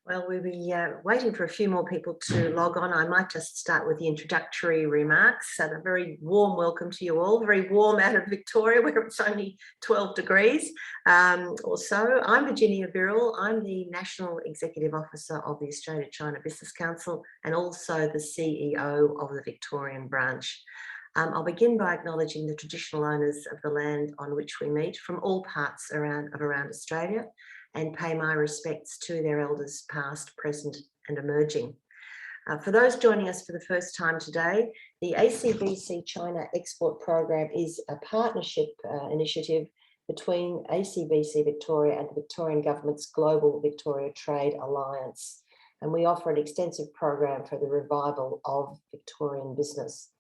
Well, we'll be waiting for a few more people to log on. I might just start with the introductory remarks. So a very warm welcome to you all, very warm out of Victoria where it's only 12 degrees or so. I'm Virginia Birrell. I'm the National Executive Officer of the Australia-China Business Council and also the CEO of the Victorian branch. I'll begin by acknowledging the traditional owners of the land on which we meet from all parts around Australia, and pay my respects to their elders past, present and emerging. For those joining us for the first time today, the ACBC China Export Program is a partnership initiative between ACBC Victoria and the Victorian Government's Global Victoria Trade Alliance. And we offer an extensive program for the revival of Victorian business.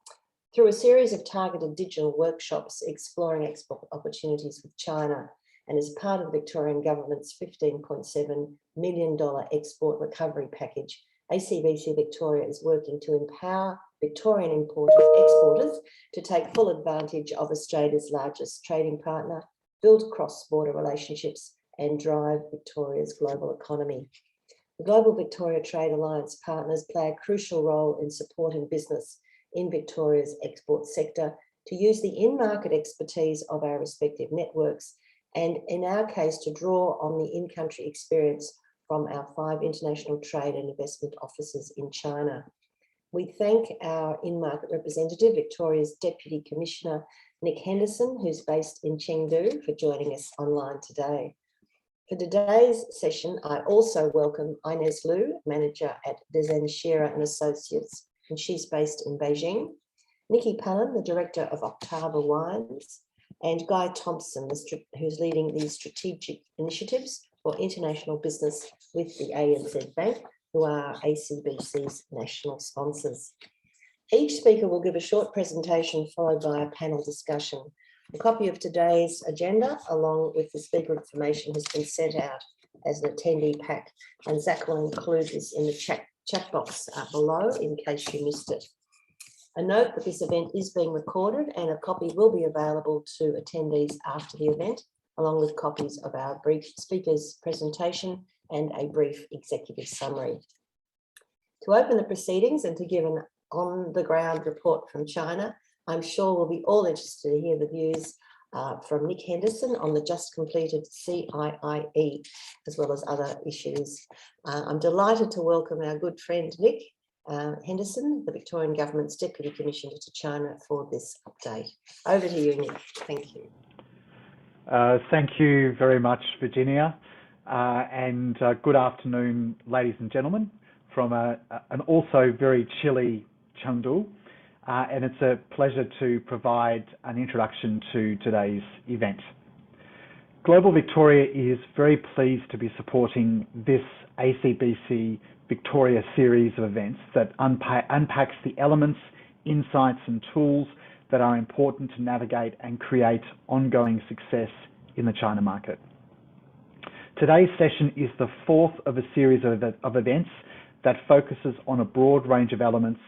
Through a series of targeted digital workshops exploring export opportunities with China, and as part of the Victorian Government's $15.7 million export recovery package, ACBC Victoria is working to empower Victorian exporters to take full advantage of Australia's largest trading partner, build cross-border relationships and drive Victoria's global economy. The Global Victoria Trade Alliance partners play a crucial role in supporting business in Victoria's export sector to use the in-market expertise of our respective networks, and in our case, to draw on the in-country experience from our 5 international trade and investment offices in China. We thank our in-market representative, Victoria's Deputy Commissioner, Nick Henderson, who's based in Chengdu, for joining us online today. For today's session, I also welcome Ines Liu, Manager at Dezan Shira Associates, and she's based in Beijing. Nikki Palun, the Director of Octtava Wines, and Guy Thompson, who's leading the strategic initiatives for international business with the ANZ Bank, who are ACBC's national sponsors. Each speaker will give a short presentation followed by a panel discussion. A copy of today's agenda, along with the speaker information, has been sent out as an attendee pack, and Zach will include this in the chat box below in case you missed it. A note that this event is being recorded and a copy will be available to attendees after the event, along with copies of our brief speaker's presentation and a brief executive summary. To open the proceedings and to give an on-the-ground report from China, I'm sure we'll be all interested to hear the views from Nick Henderson on the just completed CIIE, as well as other issues. I'm delighted to welcome our good friend Nick Henderson, the Victorian Government's Deputy Commissioner to China, for this update. Over to you, Nick. Thank you. Thank you very much, Virginia, and good afternoon, ladies and gentlemen, from an also very chilly Chengdu, and it's a pleasure to provide an introduction to today's event. Global Victoria is very pleased to be supporting this ACBC Victoria series of events that unpacks the elements, insights and tools that are important to navigate and create ongoing success in the China market. Today's session is the 4th of a series of events that focuses on a broad range of elements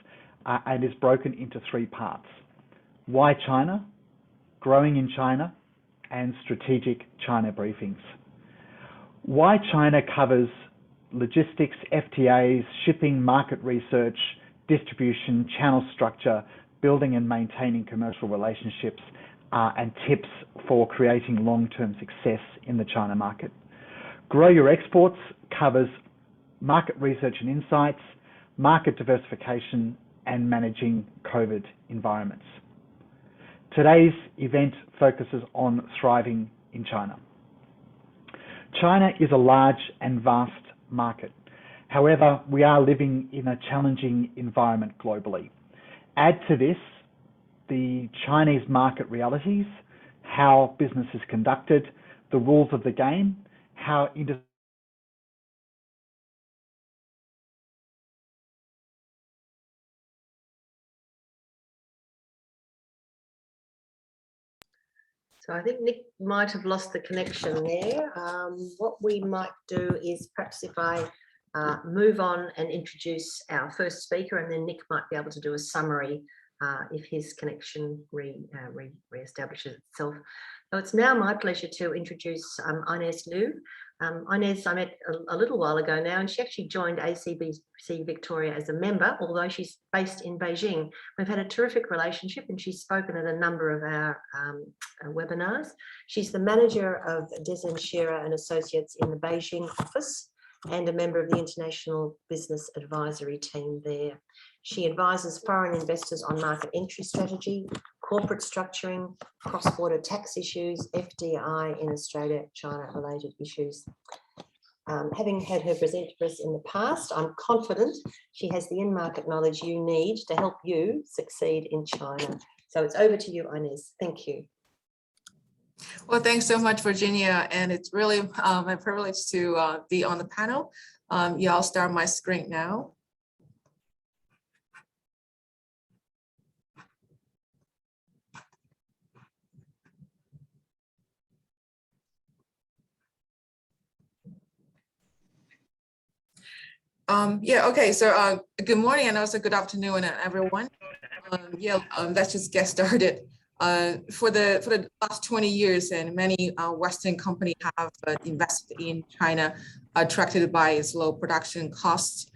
and is broken into 3 parts: Why China, Growing in China, and Strategic China Briefings. Why China covers logistics, FTAs, shipping, market research, distribution, channel structure, building and maintaining commercial relationships, and tips for creating long-term success in the China market. Grow Your Exports covers market research and insights, market diversification, and managing COVID environments. Today's event focuses on thriving in China. China is a large and vast market. However, we are living in a challenging environment globally. Add to this the Chinese market realities, how business is conducted, the rules of the game, how industry. So I think Nick might have lost the connection there. What we might do is perhaps if I move on and introduce our first speaker, and then Nick might be able to do a summary if his connection re-establishes itself. So it's now my pleasure to introduce Ines Liu. Ines I met a little while ago now, and she actually joined ACBC Victoria as a member, although she's based in Beijing. We've had a terrific relationship and she's spoken at a number of our webinars. She's the manager of Dezan Shira Associates in the Beijing office and a member of the International Business Advisory team there. She advises foreign investors on market entry strategy, corporate structuring, cross-border tax issues, FDI in Australia, China-related issues. Having had her present for us in the past, I'm confident she has the in-market knowledge you need to help you succeed in China. So it's over to you, Ines. Thank you. Well, thanks so much, Virginia. And it's really my privilege to be on the panel. Yeah, I'll start my screen now. Yeah, okay, so good morning and also good afternoon, everyone. Let's just get started. For the last 20 years, and many Western companies have invested in China, attracted by its low production costs,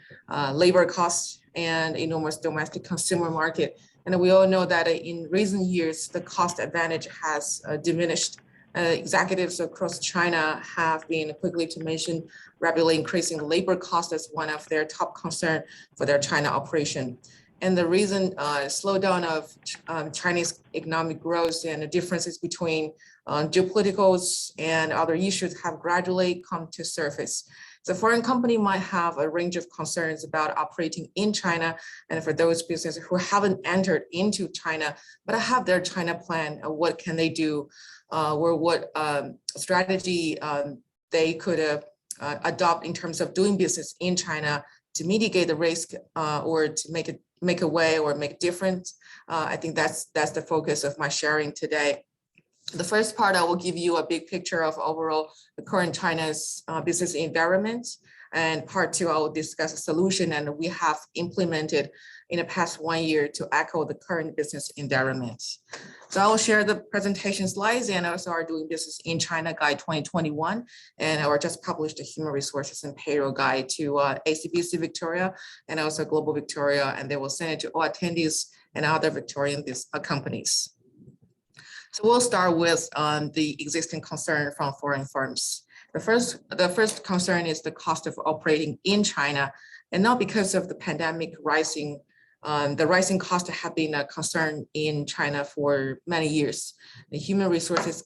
labor costs, and enormous domestic consumer market. And we all know that in recent years, the cost advantage has diminished. Executives across China have been quickly to mention rapidly increasing labor costs as one of their top concern for their China operation. And the reason slowdown of Chinese economic growth and the differences between geopoliticals and other issues have gradually come to surface. The foreign company might have a range of concerns about operating in China, and for those businesses who haven't entered into China, but have their China plan, what can they do, or what strategy they could adopt in terms of doing business in China to mitigate the risk or to make a way or make a difference. I think that's the focus of my sharing today. The first part, I will give you a big picture of overall the current China's business environment. And part two, I will discuss a solution and we have implemented in the past 1 year to echo the current business environment. So I will share the presentation slides and also our Doing Business in China Guide 2021. And I just published a Human Resources and Payroll Guide to ACBC Victoria and also Global Victoria, and they will send it to all attendees and other Victorian companies. So we'll start with the existing concern from foreign firms. The first concern is the cost of operating in China, and not because of the pandemic rising. The rising costs have been a concern in China for many years. The human resources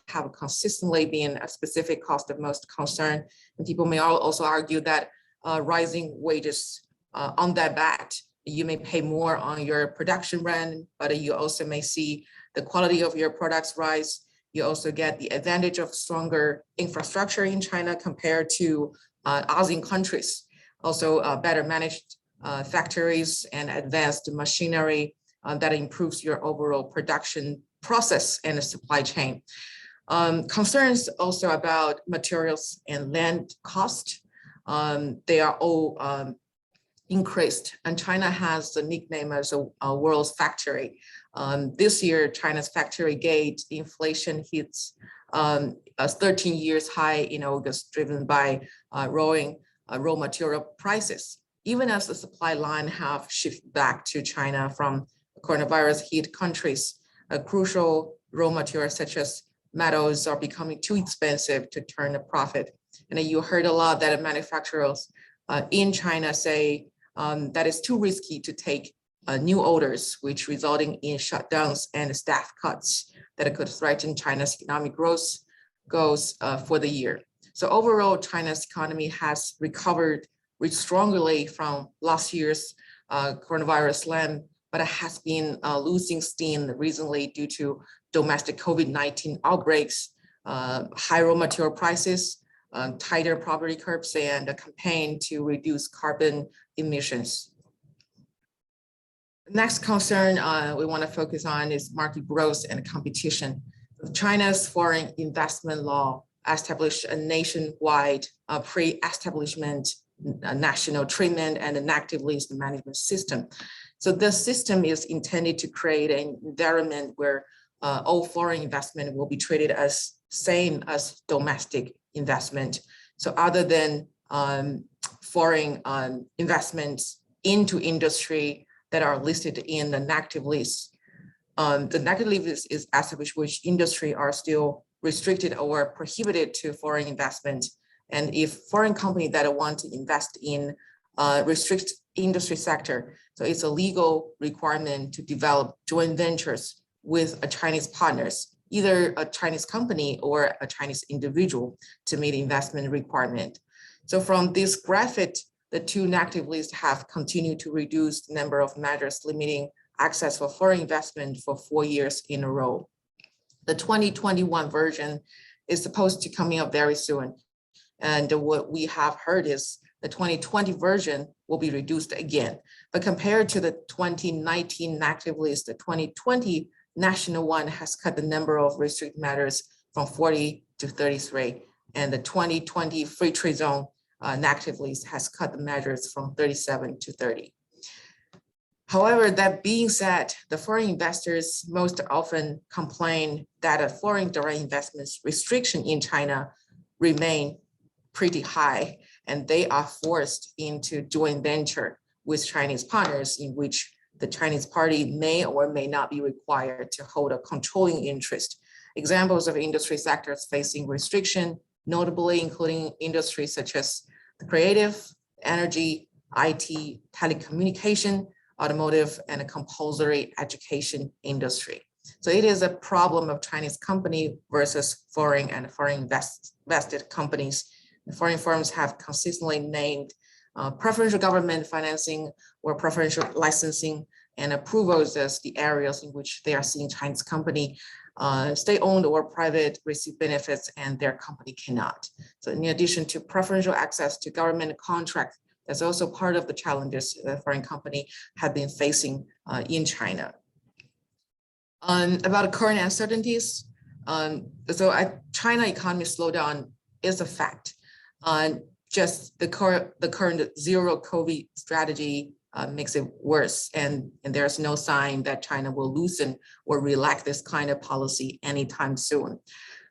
have consistently been a specific cost of most concern, and people may also argue that rising wages on that back, you may pay more on your production rent, but you also may see the quality of your products rise. You also get the advantage of stronger infrastructure in China compared to ASEAN countries. Also better managed factories and advanced machinery that improves your overall production process and the supply chain. Concerns also about materials and land cost. They are all increased, and China has the nickname as a world's factory. This year, China's factory gate inflation hits a 13 years high in August, driven by growing raw material prices. Even as the supply line have shifted back to China from coronavirus hit countries, crucial raw materials such as metals are becoming too expensive to turn a profit. And you heard a lot that manufacturers in China say that it's too risky to take new orders, which resulting in shutdowns and staff cuts that could threaten China's economic growth goals for the year. So overall, China's economy has recovered strongly from last year's coronavirus slam, but it has been losing steam recently due to domestic COVID-19 outbreaks, high raw material prices, tighter property curbs, and a campaign to reduce carbon emissions. Next concern we want to focus on is market growth and competition. China's foreign investment law established a nationwide pre-establishment national treatment and an active lease management system. So this system is intended to create an environment where all foreign investment will be treated as same as domestic investment. So other than foreign investments into industry that are listed in the negative list, the negative list is established which industry are still restricted or prohibited to foreign investment. And if foreign company that want to invest in restrict industry sector, so it's a legal requirement to develop joint ventures with a Chinese partners, either a Chinese company or a Chinese individual to meet investment requirement. So from this graphic, the two negative lists have continued to reduce the number of measures limiting access for foreign investment for 4 years in a row. The 2021 version is supposed to come up very soon. And what we have heard is the 2020 version will be reduced again. But compared to the 2019 negative list, the 2020 national one has cut the number of restricted matters from 40 to 33. And the 2020 free trade zone negative list has cut the measures from 37 to 30. However, that being said, the foreign investors most often complain that a foreign direct investments restriction in China remain pretty high, and they are forced into joint venture with Chinese partners in which the Chinese party may or may not be required to hold a controlling interest. Examples of industry sectors facing restriction, notably including industries such as the creative, energy, IT, telecommunication, automotive, and a compulsory education industry. So it is a problem of Chinese company versus foreign and foreign vested companies. The foreign firms have consistently named preferential government financing or preferential licensing and approvals as the areas in which they are seeing Chinese company state-owned or private receive benefits and their company cannot. So in addition to preferential access to government contracts, that's also part of the challenges the foreign company have been facing in China. About current uncertainties, China economy slowdown is a fact. Just the current zero COVID strategy makes it worse, and there's no sign that China will loosen or relax this kind of policy anytime soon.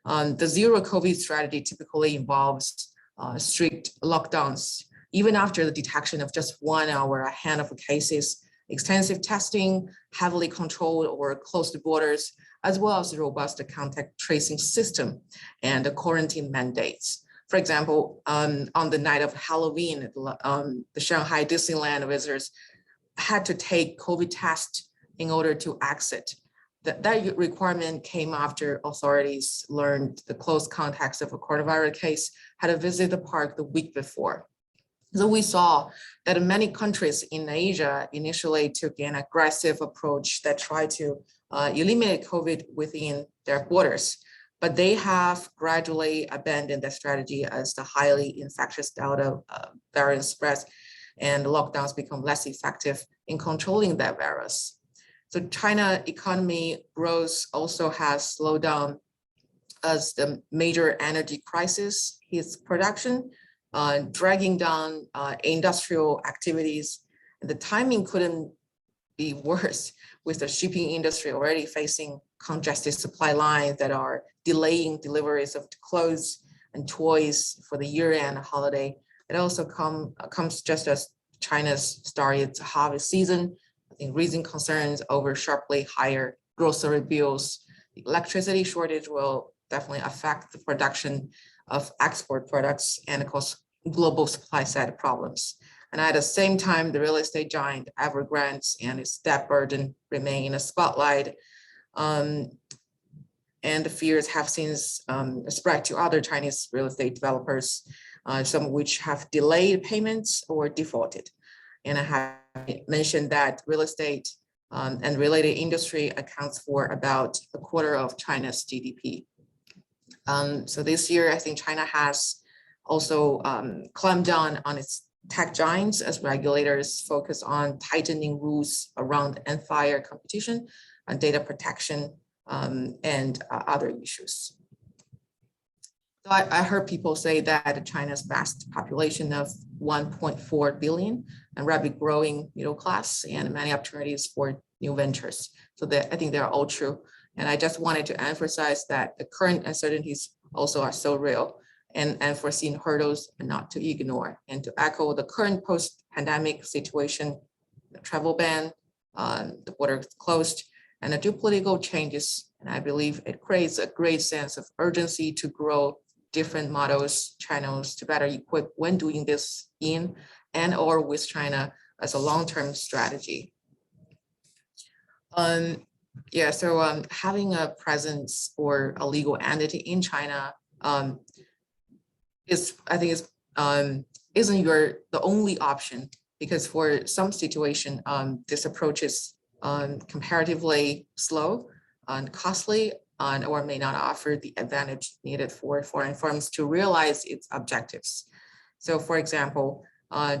The zero COVID strategy typically involves strict lockdowns, even after the detection of just 1 hour, a handful of cases, extensive testing, heavily controlled or closed borders, as well as robust contact tracing system and the quarantine mandates. For example, on the night of Halloween, the Shanghai Disneyland visitors had to take COVID test in order to exit. That requirement came after authorities learned the close contacts of a coronavirus case had to visit the park the week before. So we saw that many countries in Asia initially took an aggressive approach that tried to eliminate COVID within their borders, but they have gradually abandoned the strategy as the highly infectious Delta variant spreads and lockdowns become less effective in controlling that virus. So China economy growth also has slowed down as the major energy crisis hits production, dragging down industrial activities. And the timing couldn't be worse with the shipping industry already facing congested supply lines that are delaying deliveries of clothes and toys for the year-end holiday. It also comes just as China's started its harvest season, I think raising concerns over sharply higher grocery bills. The electricity shortage will definitely affect the production of export products and of course, global supply side problems. And at the same time, the real estate giant Evergrande and its debt burden remain in a spotlight. And the fears have since spread to other Chinese real estate developers, some of which have delayed payments or defaulted. And I have mentioned that real estate and related industry accounts for about a quarter of China's GDP. So this year, I think China has also clamped down on its tech giants as regulators focus on tightening rules around unfair competition and data protection and other issues. So I heard people say that China's vast population of 1.4 billion and rapidly growing middle class and many opportunities for new ventures. So that I think they're all true. And I just wanted to emphasize that the current uncertainties also are so real, and unforeseen hurdles are not to ignore. And to echo the current post-pandemic situation, the travel ban, the border closed, and the geopolitical changes. And I believe it creates a great sense of urgency to grow different models, channels to better equip when doing this in and or with China as a long-term strategy. Having a presence or a legal entity in China isn't the only option, because for some situation, this approach is comparatively slow and costly, or may not offer the advantage needed for foreign firms to realize its objectives. So for example,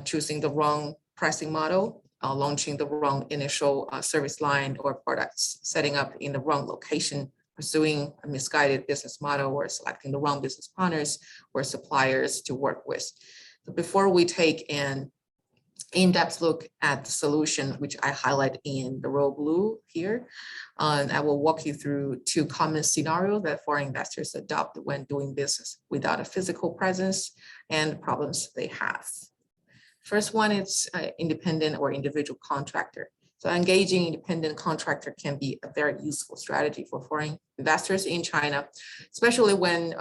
choosing the wrong pricing model, launching the wrong initial service line or products, setting up in the wrong location, pursuing a misguided business model, or selecting the wrong business partners or suppliers to work with. So before we take an in-depth look at the solution, which I highlight in the row blue here, I will walk you through two common scenarios that foreign investors adopt when doing business without a physical presence and the problems they have. First one is independent or individual contractor. So engaging independent contractor can be a very useful strategy for foreign investors in China, especially when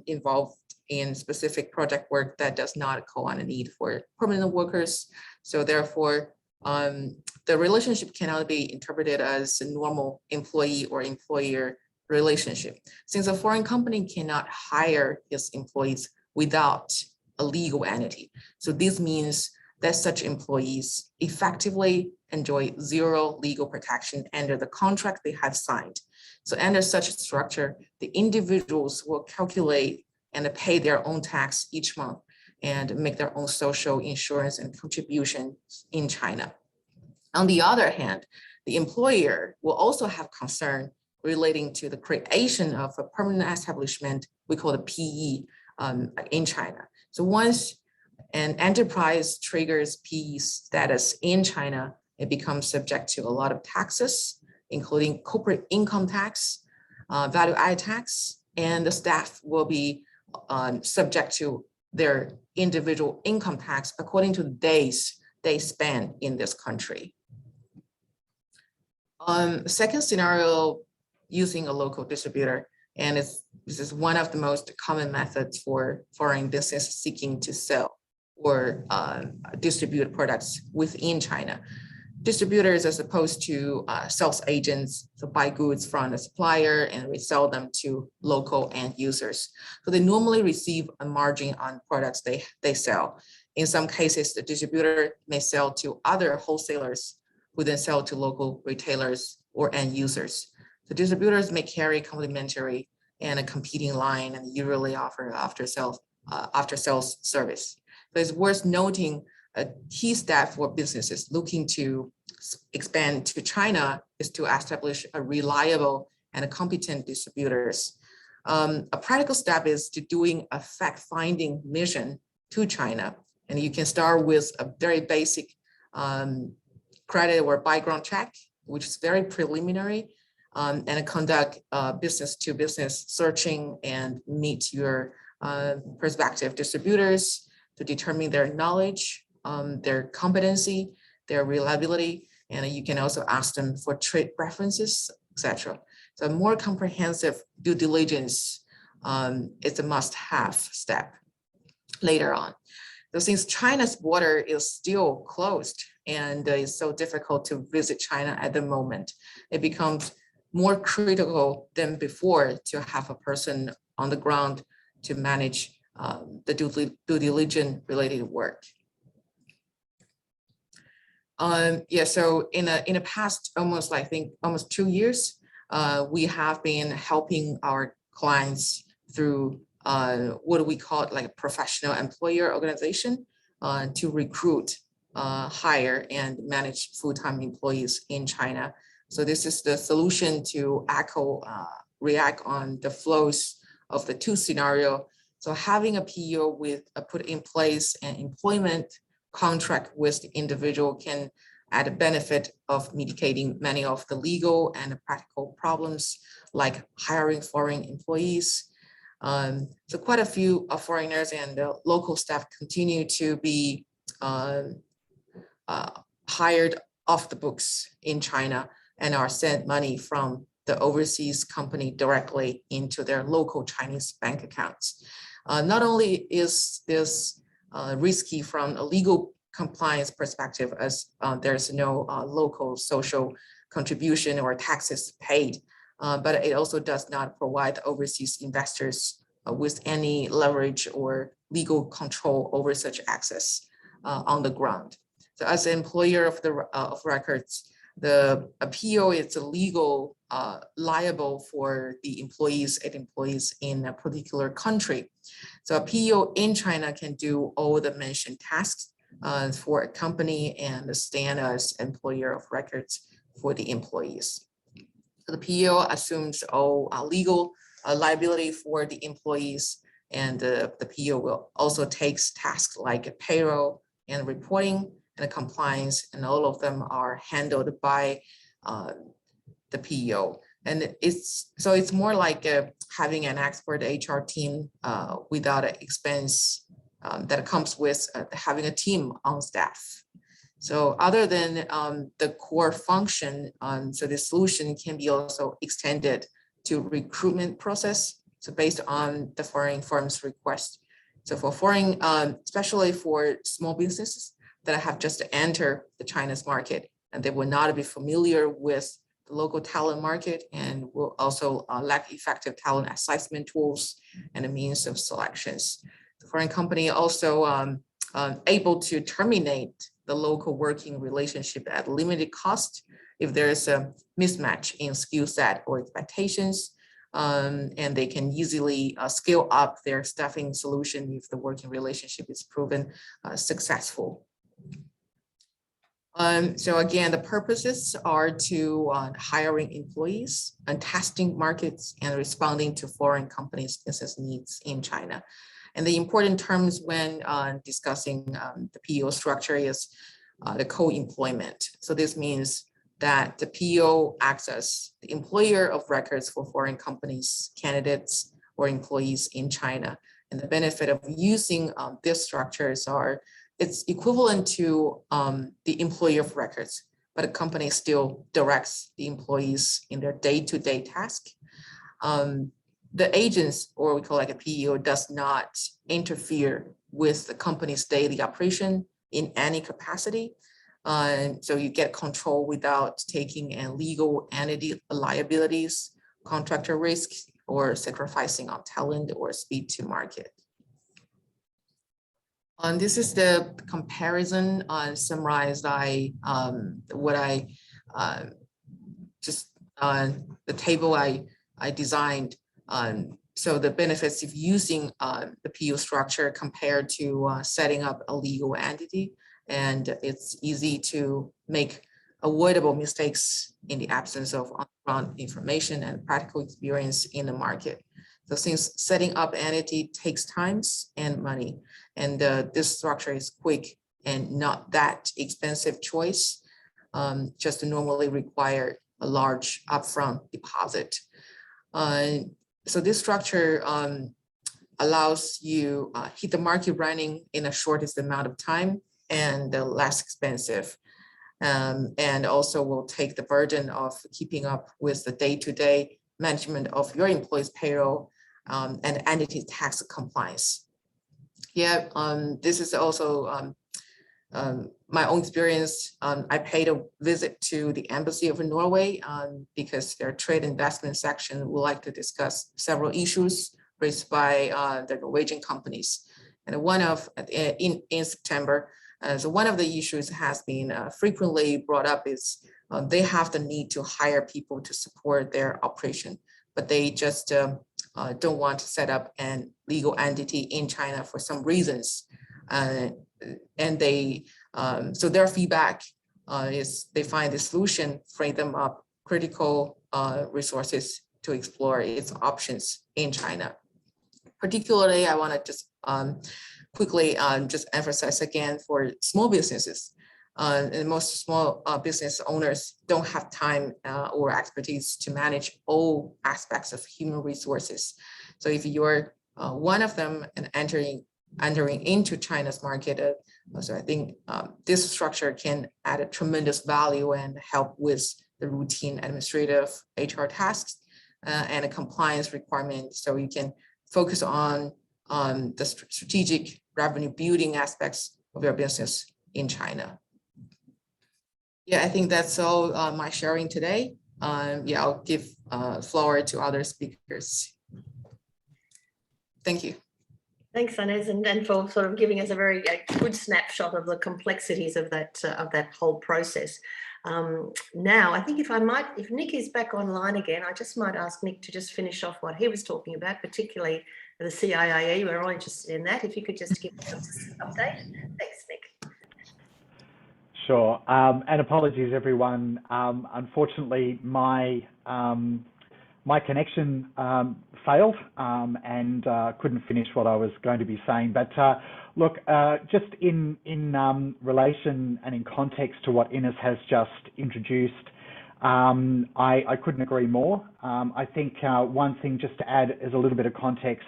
involved in specific project work that does not call on a need for permanent workers. So therefore, the relationship cannot be interpreted as a normal employee or employer relationship, since a foreign company cannot hire its employees without a legal entity. So this means that such employees effectively enjoy zero legal protection under the contract they have signed. So under such a structure, the individuals will calculate and pay their own tax each month and make their own social insurance and contributions in China. On the other hand, the employer will also have concern relating to the creation of a permanent establishment, we call the PE in China. So once an enterprise triggers PE status in China, it becomes subject to a lot of taxes, including corporate income tax, value-added tax, and the staff will be subject to their individual income tax according to the days they spend in this country. Second scenario, using a local distributor, and this is one of the most common methods for foreign business seeking to sell or distribute products within China. Distributors, as opposed to sales agents, so buy goods from a supplier and resell them to local end users. So they normally receive a margin on products they sell. In some cases, the distributor may sell to other wholesalers who then sell to local retailers or end users. The distributors may carry complementary and a competing line and usually offer after sales service. So it's worth noting a key step for businesses looking to expand to China is to establish a reliable and a competent distributors. A practical step is to doing a fact-finding mission to China. And you can start with a very basic credit or background check, which is very preliminary, and conduct business-to-business searching and meet your prospective distributors to determine their knowledge, their competency, their reliability, and you can also ask them for trade preferences, etc. So more comprehensive due diligence is a must-have step later on. So since China's border is still closed and it's so difficult to visit China at the moment, it becomes more critical than before to have a person on the ground to manage the due diligence related work. So in the past almost 2 years, we have been helping our clients through what do we call it, like a professional employer organization to recruit, hire, and manage full-time employees in China. So this is the solution to react on the flows of the two scenario. So having a PO with put in place an employment contract with the individual can add a benefit of mitigating many of the legal and practical problems like hiring foreign employees. So quite a few foreigners and local staff continue to be hired off the books in China and are sent money from the overseas company directly into their local Chinese bank accounts. Not only is this risky from a legal compliance perspective, as there's no local social contribution or taxes paid, but it also does not provide overseas investors with any leverage or legal control over such access on the ground. So as an employer of records, the PO is a legal liable for the employees in a particular country. So a PO in China can do all the mentioned tasks for a company and stand as employer of records for the employees. So the PO assumes all legal liability for the employees, and the PO will also takes tasks like payroll and reporting and compliance, and all of them are handled by the PO. And it's more like having an expert HR team without an expense that comes with having a team on staff. So other than the core function, so the solution can be also extended to recruitment process. So based on the foreign firm's request. So for foreign, especially for small businesses that have just entered the China's market, and they will not be familiar with the local talent market, and will also lack effective talent assessment tools and a means of selections. The foreign company also able to terminate the local working relationship at limited cost if there is a mismatch in skill set or expectations, and they can easily scale up their staffing solution if the working relationship is proven successful. So again, the purposes are to hiring employees and testing markets and responding to foreign companies' business needs in China. And the important terms when discussing the PO structure is the co-employment. So this means that the PO acts as the employer of records for foreign companies, candidates, or employees in China. And the benefit of using these structures are it's equivalent to the employer of records, but a company still directs the employees in their day-to-day task. The agents, or we call like a PEO, does not interfere with the company's daily operation in any capacity. So you get control without taking a legal entity liabilities, contractor risks, or sacrificing on talent or speed to market. And this is the comparison summarized the table I designed. So the benefits of using the PO structure compared to setting up a legal entity, and it's easy to make avoidable mistakes in the absence of on-ground information and practical experience in the market. So since setting up entity takes time and money, and this structure is quick and not that expensive choice, just to normally require a large upfront deposit. So this structure allows you hit the market running in the shortest amount of time and less expensive. And also will take the burden of keeping up with the day-to-day management of your employees' payroll and entity tax compliance. Yeah, this is also my own experience. I paid a visit to the Embassy of Norway because their trade investment section would like to discuss several issues raised by the Norwegian companies. And one of, in September, so one of the issues has been frequently brought up is they have the need to hire people to support their operation, but they just don't want to set up an legal entity in China for some reasons. And they, so their feedback is they find the solution free them up critical resources to explore its options in China. Particularly, I want to just quickly just emphasize again for small businesses. and most small business owners don't have time or expertise to manage all aspects of human resources. So if you're one of them and entering into China's market, so I think this structure can add a tremendous value and help with the routine administrative HR tasks and a compliance requirement, so you can focus on the strategic revenue building aspects of your business in China. Yeah, I think that's all my sharing today. Yeah, I'll give floor to other speakers. Thank you. Thanks, Ines, and for sort of giving us a very good snapshot of the complexities of that whole process. Now, I think if Nick is back online again, I just might ask Nick to just finish off what he was talking about, particularly the CIIE. We're all interested in that. If you could just give us an update. Thanks, Nick. Sure, and apologies everyone. Unfortunately, my connection failed and couldn't finish what I was going to be saying. But look, just in relation and in context to what Ines has just introduced, I couldn't agree more. I think one thing just to add as a little bit of context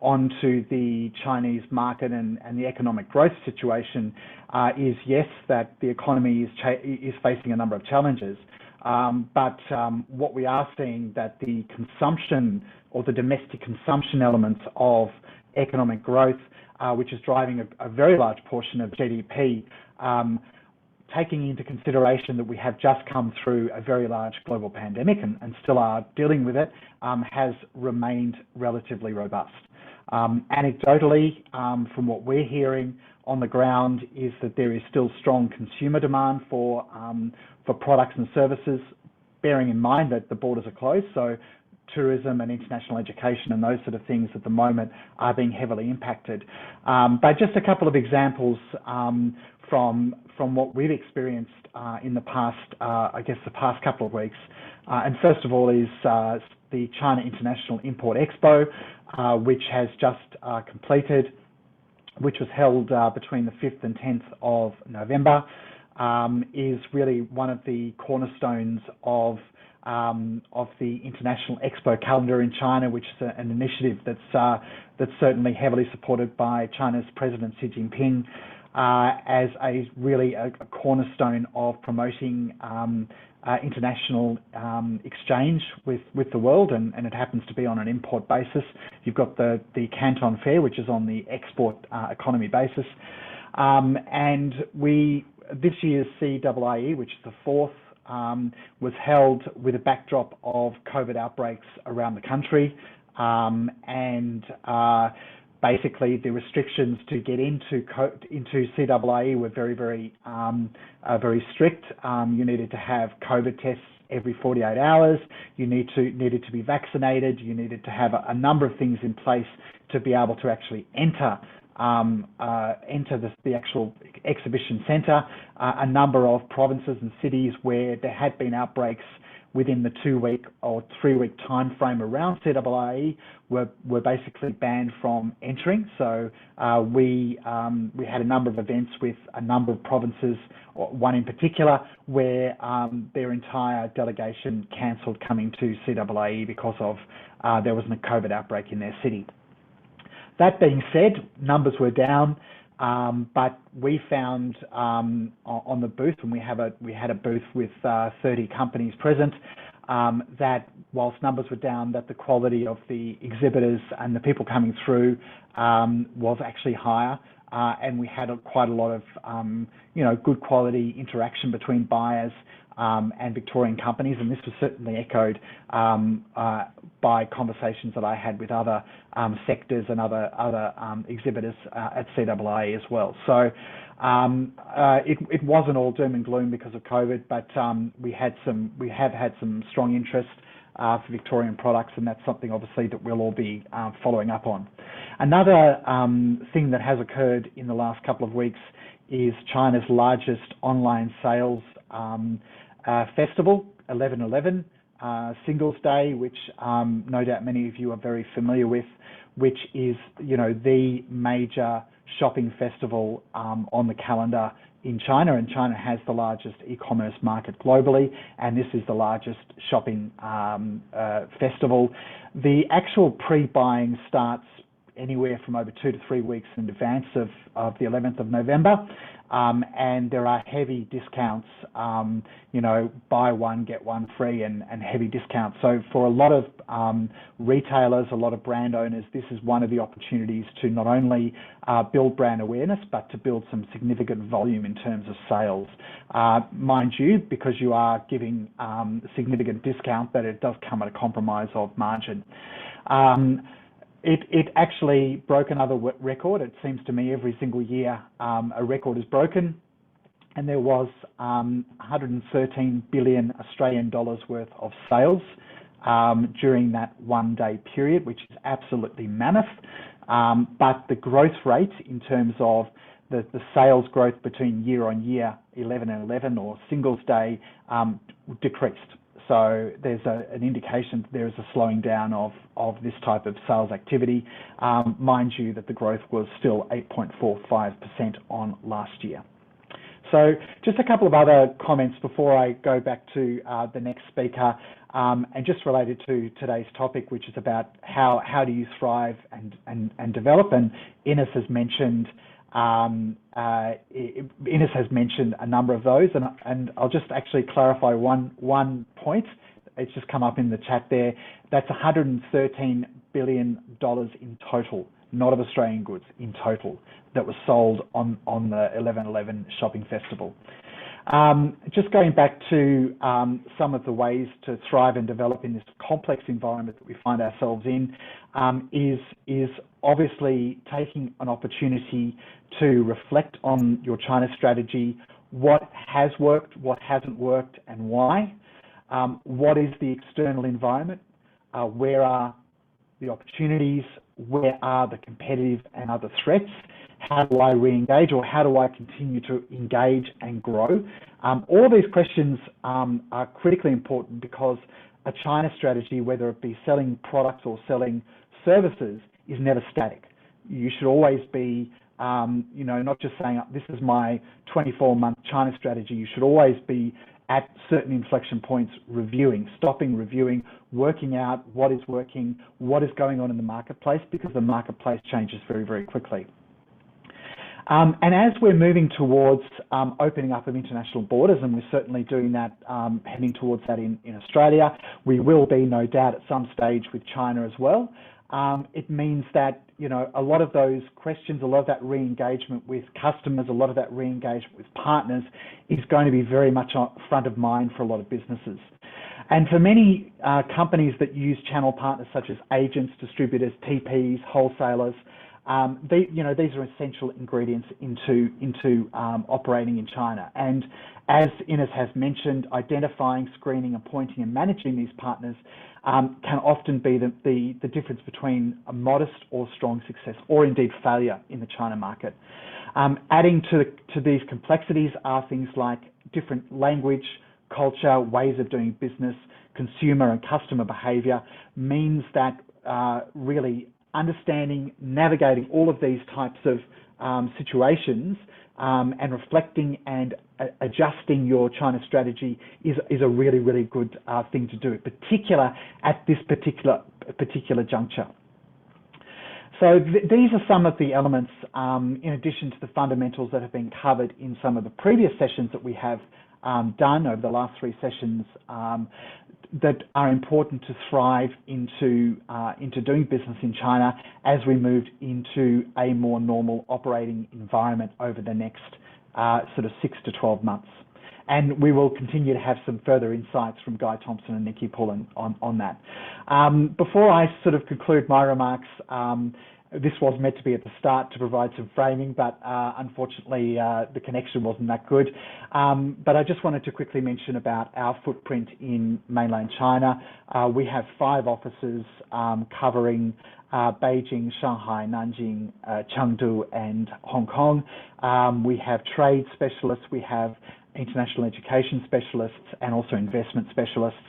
onto the Chinese market and the economic growth situation is, yes, that the economy is facing a number of challenges. But what we are seeing that the consumption or the domestic consumption elements of economic growth, which is driving a very large portion of GDP, taking into consideration that we have just come through a very large global pandemic and still are dealing with it, has remained relatively robust. Anecdotally, from what we're hearing on the ground, is that there is still strong consumer demand for products and services, bearing in mind that the borders are closed. So tourism and international education and those sort of things at the moment are being heavily impacted. But just a couple of examples from what we've experienced in the past, I guess the past couple of weeks. And first of all is the China International Import Expo, which has just completed, which was held between the 5th and 10th of November, is really one of the cornerstones of the International Expo calendar in China, which is an initiative that's certainly heavily supported by China's President Xi Jinping, as a cornerstone of promoting international exchange with the world, and it happens to be on an import basis. You've got the Canton Fair, which is on the export economy basis, and this year's CIIE, which is the fourth, was held with a backdrop of COVID outbreaks around the country, and basically the restrictions to get into CIIE were very strict. You needed to have COVID tests every 48 hours. You needed to be vaccinated. You needed to have a number of things in place to be able to actually enter the actual exhibition centre. A number of provinces and cities where there had been outbreaks within the 2-week or 3-week time frame around CIIE were basically banned from entering. So we had a number of events with a number of provinces, one in particular, where their entire delegation cancelled coming to CIIE because of there wasn't a COVID outbreak in their city. That being said, numbers were down, but we found on the booth, and we had a booth with 30 companies present, that whilst numbers were down, that the quality of the exhibitors and the people coming through was actually higher, and we had quite a lot of good quality interaction between buyers and Victorian companies, and this was certainly echoed by conversations that I had with other sectors and other exhibitors at CIIE as well. So it wasn't all doom and gloom because of COVID, but we have had some strong interest for Victorian products, and that's something obviously that we'll all be following up on. Another thing that has occurred in the last couple of weeks is China's largest online sales festival, 11/11 Singles Day, which no doubt many of you are very familiar with, which is the major shopping festival on the calendar in China, and China has the largest e-commerce market globally, and this is the largest shopping festival. The actual pre-buying starts anywhere from over 2 to 3 weeks in advance of the 11th of November. And there are heavy discounts, buy one, get one free, and heavy discounts. So for a lot of retailers, a lot of brand owners, this is one of the opportunities to not only build brand awareness, but to build some significant volume in terms of sales. Mind you, because you are giving significant discount, but it does come at a compromise of margin. It actually broke another record. It seems to me every single year a record is broken, and there was 113 billion Australian dollars worth of sales during that one-day period, which is absolutely mammoth. But the growth rate in terms of the sales growth between year on year, 11/11 or Singles Day, decreased. So there's an indication that there is a slowing down of this type of sales activity. Mind you that the growth was still 8.45% on last year. So just a couple of other comments before I go back to the next speaker, and just related to today's topic, which is about how do you thrive and develop. And Ines has mentioned a number of those, and I'll just actually clarify one point. It's just come up in the chat there. That's $113 billion in total, not of Australian goods, in total, that was sold on the 11/11 shopping festival. Just going back to some of the ways to thrive and develop in this complex environment that we find ourselves in, is obviously taking an opportunity to reflect on your China strategy, what has worked, what hasn't worked, and why. What is the external environment? Where are the opportunities? Where are the competitive and other threats? How do I re-engage, or how do I continue to engage and grow? All these questions are critically important, because a China strategy, whether it be selling products or selling services, is never static. You should always be, not just saying, this is my 24-month China strategy. You should always be at certain inflection points reviewing, working out what is working, what is going on in the marketplace, because the marketplace changes very, very quickly. And as we're moving towards opening up of international borders, and we're certainly doing that, heading towards that in Australia, we will be, no doubt, at some stage with China as well. It means that, a lot of those questions, a lot of that re-engagement with customers, a lot of that re-engagement with partners is going to be very much front of mind for a lot of businesses. And for many companies that use channel partners such as agents, distributors, TPs, wholesalers, these are essential ingredients into operating in China. And as Ines has mentioned, identifying, screening, appointing, and managing these partners can often be the difference between a modest or strong success, or indeed failure, in the China market. Adding to these complexities are things like different language, culture, ways of doing business, consumer and customer behaviour, means that really understanding, navigating all of these types of situations and reflecting and adjusting your China strategy is a really, really good thing to do, particular at this particular juncture. So these are some of the elements, in addition to the fundamentals that have been covered in some of the previous sessions that we have done over the last 3 sessions, that are important to thrive into doing business in China as we moved into a more normal operating environment over the next sort of 6 to 12 months. And we will continue to have some further insights from Guy Thompson and Nikki Palun on that. Before I sort of conclude my remarks, this was meant to be at the start to provide some framing, but unfortunately the connection wasn't that good. But I just wanted to quickly mention about our footprint in mainland China. We have 5 offices covering Beijing, Shanghai, Nanjing, Chengdu, and Hong Kong. We have trade specialists, we have international education specialists, and also investment specialists,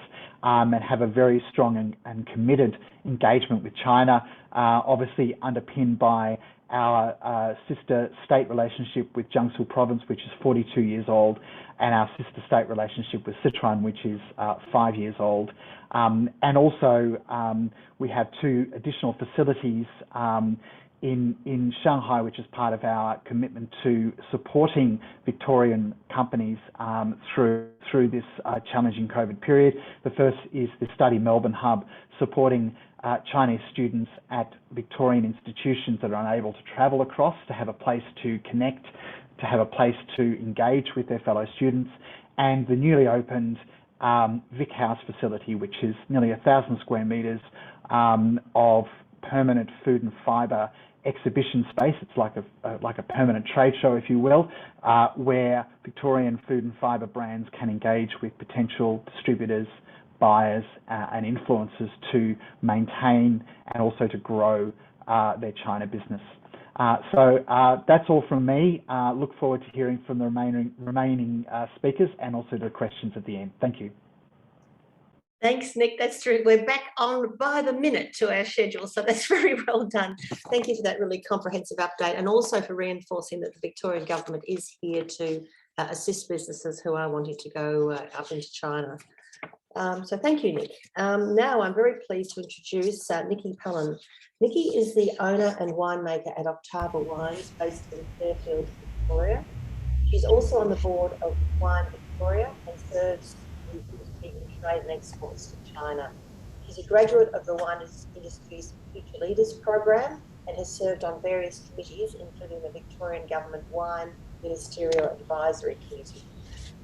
and have a very strong and committed engagement with China, obviously underpinned by our sister state relationship with Jiangsu province, which is 42 years old, and our sister state relationship with Sichuan, which is 5 years old. And also we have 2 additional facilities in Shanghai, which is part of our commitment to supporting Victorian companies through this challenging COVID period. The first is the Study Melbourne Hub, supporting Chinese students at Victorian institutions that are unable to travel across, to have a place to connect, to have a place to engage with their fellow students, and the newly opened Vic House facility, which is nearly 1,000 square metres of permanent food and fibre exhibition space. It's like a permanent trade show, if you will, where Victorian food and fibre brands can engage with potential distributors, buyers and influencers to maintain and also to grow their China business. So that's all from me. Look forward to hearing from the remaining speakers and also the questions at the end. Thank you. Thanks, Nick. That's true. We're back on by the minute to our schedule, so that's very well done. Thank you for that really comprehensive update, and also for reinforcing that the Victorian government is here to assist businesses who are wanting to go up into China. So thank you, Nick. Now I'm very pleased to introduce Nikki Palun. Nikki is the owner and winemaker at Octtava Wines, based in Fairfield, Victoria. She's also on the board of Wine Victoria and serves the industry in trade and exports to China. She's a graduate of the Wine Industry's Future Leaders program and has served on various committees, including the Victorian Government Wine Ministerial Advisory Committee.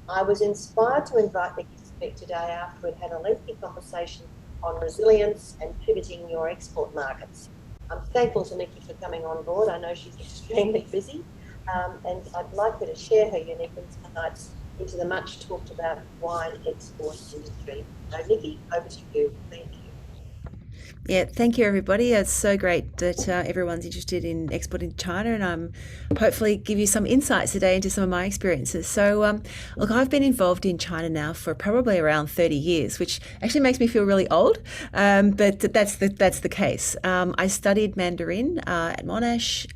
I was inspired to invite Nikki to speak today after we'd had a lengthy conversation on resilience and pivoting your export markets. I'm thankful to Nikki for coming on board. I know she's extremely busy, and I'd like her to share her unique insights into the much talked about wine export industry. So Nikki, over to you. Thank you. Yeah, thank you, everybody. It's so great that everyone's interested in exporting to China, and I'm hopefully give you some insights today into some of my experiences. So, look, I've been involved in China now for probably around 30 years, which actually makes me feel really old, but that's the case. I studied Mandarin at Monash.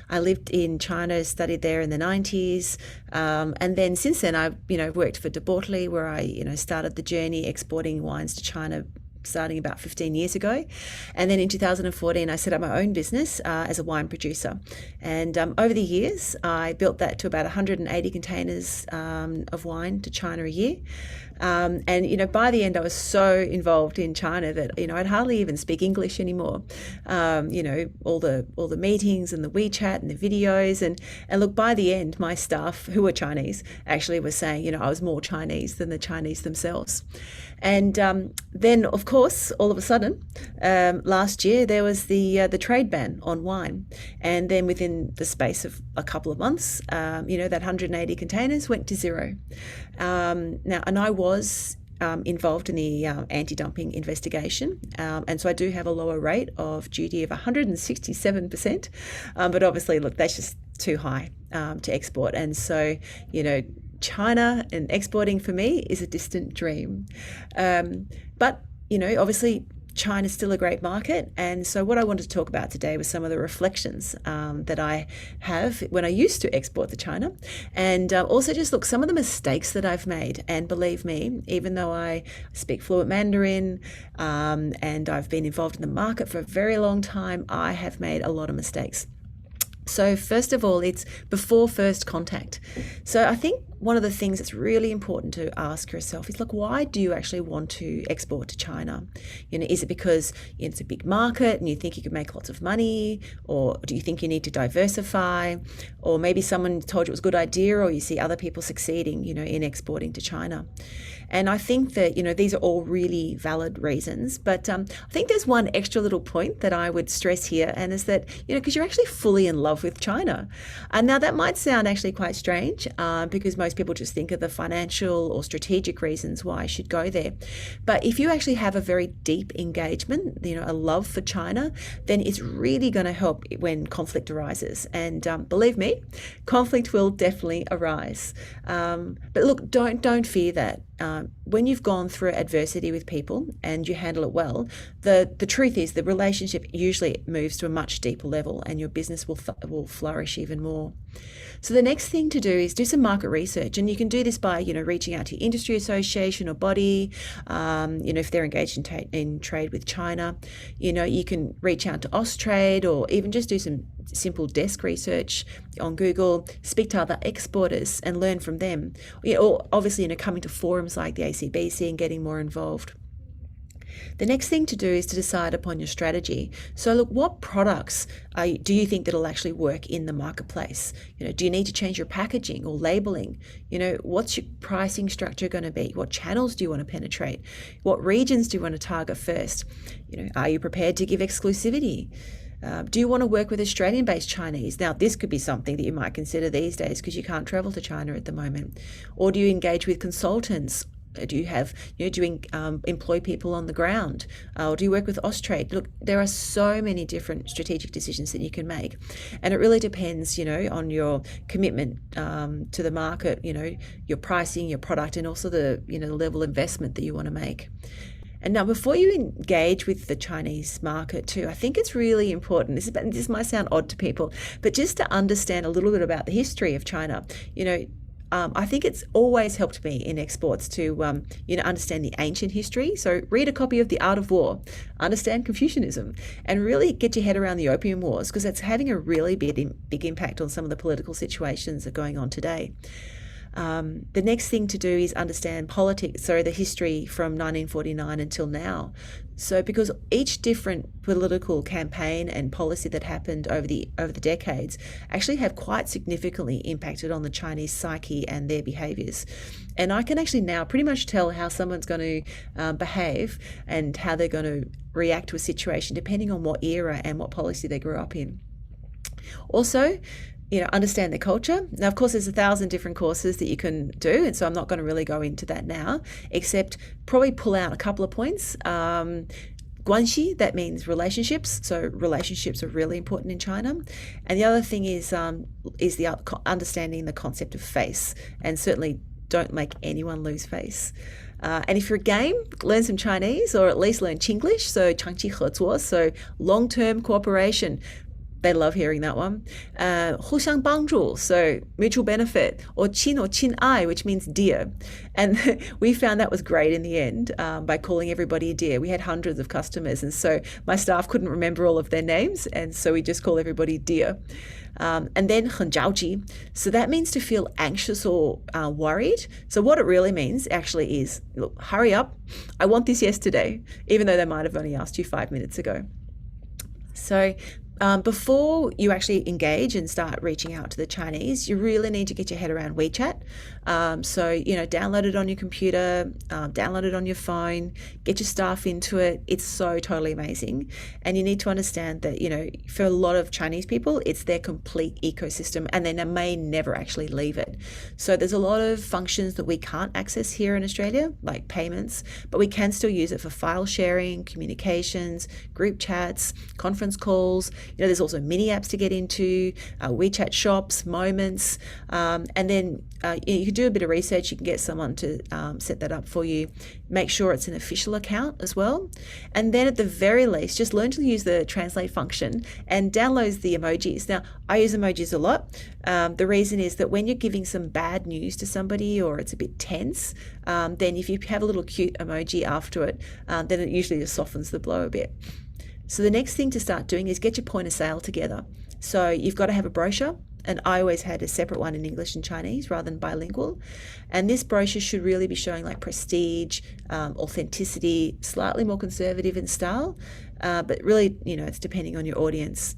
I lived in China, studied there in the 90s, and then since then I've worked for De Bortoli, where I started the journey exporting wines to China, starting about 15 years ago. And then in 2014, I set up my own business as a wine producer. And over the years, I built that to about 180 containers of wine to China a year. And by the end, I was so involved in China that I'd hardly even speak English anymore. All the meetings and the WeChat and the videos, and look, by the end, my staff, who were Chinese, actually was saying I was more Chinese than the Chinese themselves. And then, of course, all of a sudden, last year there was the trade ban on wine, and then within the space of a couple of months, that 180 containers went to zero. Now, and I was involved in the anti-dumping investigation, and so I do have a lower rate of duty of 167%, but obviously, look, that's just too high to export, and so China and exporting for me is a distant dream, but obviously China's still a great market. And so what I wanted to talk about today was some of the reflections that I have when I used to export to China, and also just look some of the mistakes that I've made. And believe me, even though I speak fluent Mandarin and I've been involved in the market for a very long time, I have made a lot of mistakes. So first of all, it's before first contact. So I think one of the things that's really important to ask yourself is, look, why do you actually want to export to China? Is it because it's a big market and you think you could make lots of money, or do you think you need to diversify, or maybe someone told you it was a good idea, or you see other people succeeding, in exporting to China? And I think that, these are all really valid reasons, but I think there's one extra little point that I would stress here, and is that, because you're actually fully in love with China. And now that might sound actually quite strange, because most people just think of the financial or strategic reasons why I should go there. But if you actually have a very deep engagement, a love for China, then it's really going to help when conflict arises. And believe me, conflict will definitely arise. But look, don't fear that. when you've gone through adversity with people and you handle it well, the truth is the relationship usually moves to a much deeper level and your business will flourish even more. So the next thing to do is do some market research, and you can do this by, reaching out to your industry association or body, if they're engaged in trade with China. You can reach out to Austrade, or even just do some simple desk research on Google, speak to other exporters and learn from them. Or obviously, coming to forums like the ACBC and getting more involved. The next thing to do is to decide upon your strategy. So look, what products do you think that'll actually work in the marketplace? Do you need to change your packaging or labeling? What's your pricing structure going to be? What channels do you want to penetrate? What regions do you want to target first? Are you prepared to give exclusivity? Do you want to work with Australian-based Chinese? Now, this could be something that you might consider these days because you can't travel to China at the moment. Or do you engage with consultants? Do you have, do you employ people on the ground? Or do you work with Austrade? Look, there are so many different strategic decisions that you can make. And it really depends, on your commitment to the market, your pricing, your product, and also the level of investment that you want to make. And now, before you engage with the Chinese market too, I think it's really important, this might sound odd to people, but just to understand a little bit about the history of China. I think it's always helped me in exports to, understand the ancient history. So read a copy of The Art of War, understand Confucianism, and really get your head around the Opium Wars, because that's having a really big impact on some of the political situations that are going on today. The next thing to do is understand the history from 1949 until now. So because each different political campaign and policy that happened over the decades actually have quite significantly impacted on the Chinese psyche and their behaviours. And I can actually now pretty much tell how someone's going to behave and how they're going to react to a situation depending on what era and what policy they grew up in. Also, understand their culture. Now, of course, there's 1,000 different courses that you can do, and so I'm not going to really go into that now, except probably pull out a couple of points. Guanxi, that means relationships. So relationships are really important in China. And the other thing is understanding the concept of face, and certainly don't make anyone lose face. And if you're game, learn some Chinese, or at least learn Chinglish. So 长期合作, so long-term cooperation. They love hearing that one. 互相帮助, so mutual benefit, or 亲爱, which means dear. And we found that was great in the end by calling everybody a dear. We had hundreds of customers, and so my staff couldn't remember all of their names, and so we just call everybody dear. And then 很着急, so that means to feel anxious or worried. So what it really means actually is, look, hurry up. I want this yesterday, even though they might have only asked you 5 minutes ago. So before you actually engage and start reaching out to the Chinese, you really need to get your head around WeChat. So, download it on your computer, download it on your phone, get your staff into it. It's so totally amazing. And you need to understand that, for a lot of Chinese people, it's their complete ecosystem, and they may never actually leave it. So there's a lot of functions that we can't access here in Australia, like payments, but we can still use it for file sharing, communications, group chats, conference calls. There's also mini apps to get into, WeChat shops, moments, and then you can do a bit of research. You can get someone to set that up for you. Make sure it's an official account as well. And then at the very least, just learn to use the translate function and download the emojis. Now, I use emojis a lot. The reason is that when you're giving some bad news to somebody or it's a bit tense, then if you have a little cute emoji after it, then it usually just softens the blow a bit. So the next thing to start doing is get your point of sale together. So you've got to have a brochure, and I always had a separate one in English and Chinese rather than bilingual. And this brochure should really be showing like prestige, authenticity, slightly more conservative in style, but really, it's depending on your audience.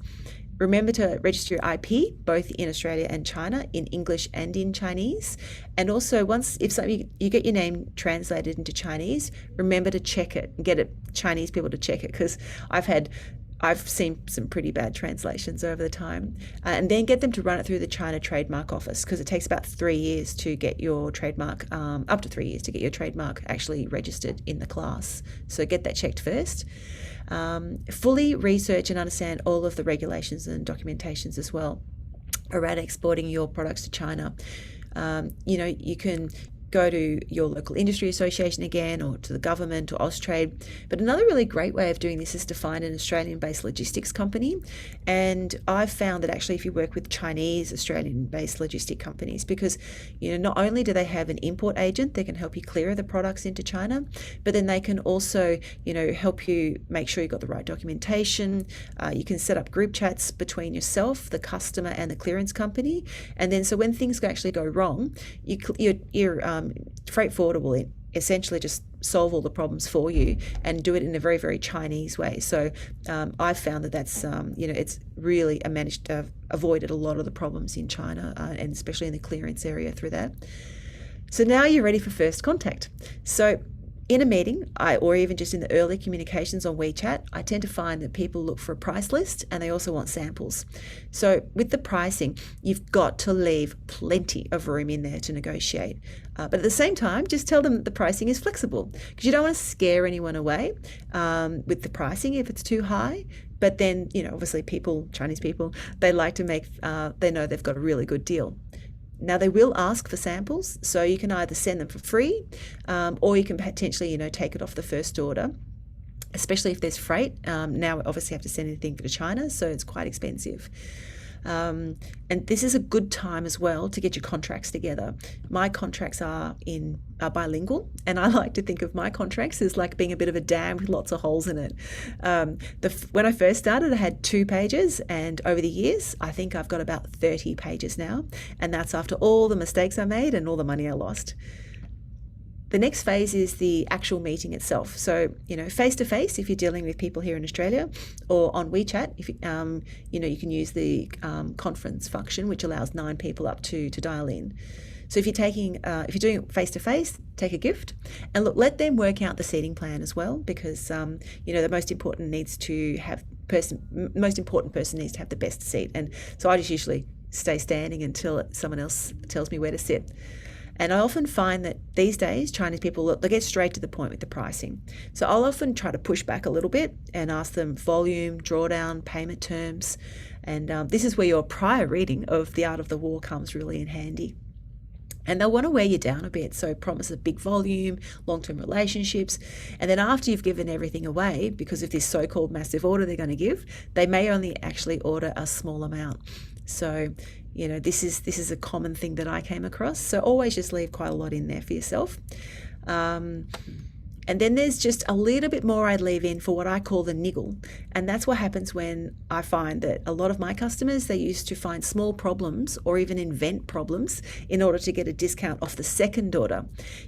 Remember to register your IP, both in Australia and China, in English and in Chinese. And also, if you get your name translated into Chinese, remember to check it and get Chinese people to check it, because I've seen some pretty bad translations over the time. And then get them to run it through the China Trademark Office, because it takes about 3 years to get your trademark, up to 3 years to get your trademark actually registered in the class. So get that checked first. Fully research and understand all of the regulations and documentations as well around exporting your products to China. You can go to your local industry association again, or to the government or Austrade. But another really great way of doing this is to find an Australian-based logistics company. And I've found that actually if you work with Chinese Australian-based logistic companies, because not only do they have an import agent that can help you clear the products into China, but then they can also help you make sure you've got the right documentation. You can set up group chats between yourself, the customer, and the clearance company. And then so when things actually go wrong, your freight forwarder will essentially just solve all the problems for you and do it in a very, very Chinese way. So I've found that that's, it's really managed to avoided a lot of the problems in China, and especially in the clearance area through that. So now you're ready for first contact. So in a meeting, or even just in the early communications on WeChat, I tend to find that people look for a price list and they also want samples. So with the pricing, you've got to leave plenty of room in there to negotiate. But at the same time, just tell them that the pricing is flexible, because you don't want to scare anyone away with the pricing if it's too high. But then, obviously Chinese people, they like to make, they know they've got a really good deal. Now they will ask for samples, so you can either send them for free, or you can potentially, take it off the first order, especially if there's freight. Now we obviously have to send anything to China, so it's quite expensive. And this is a good time as well to get your contracts together. My contracts are bilingual, and I like to think of my contracts as like being a bit of a dam with lots of holes in it. When I first started, I had 2 pages, and over the years, I think I've got about 30 pages now, and that's after all the mistakes I made and all the money I lost. The next phase is the actual meeting itself. So, face-to-face, if you're dealing with people here in Australia, or on WeChat, if you can use the conference function, which allows 9 people up to dial in. So if you're doing face-to-face, take a gift, and look, let them work out the seating plan as well, because the most important person needs to have the best seat. And so I just usually stay standing until someone else tells me where to sit. And I often find that these days, Chinese people, they get straight to the point with the pricing. So I'll often try to push back a little bit and ask them volume, drawdown, payment terms. And this is where your prior reading of The Art of the War comes really in handy. And they'll want to wear you down a bit. So promise a big volume, long-term relationships. And then after you've given everything away, because of this so-called massive order they're going to give, they may only actually order a small amount. So, this is a common thing that I came across. So always just leave quite a lot in there for yourself. And then there's just a little bit more I'd leave in for what I call the niggle. And that's what happens when I find that a lot of my customers, they used to find small problems or even invent problems in order to get a discount off the second order.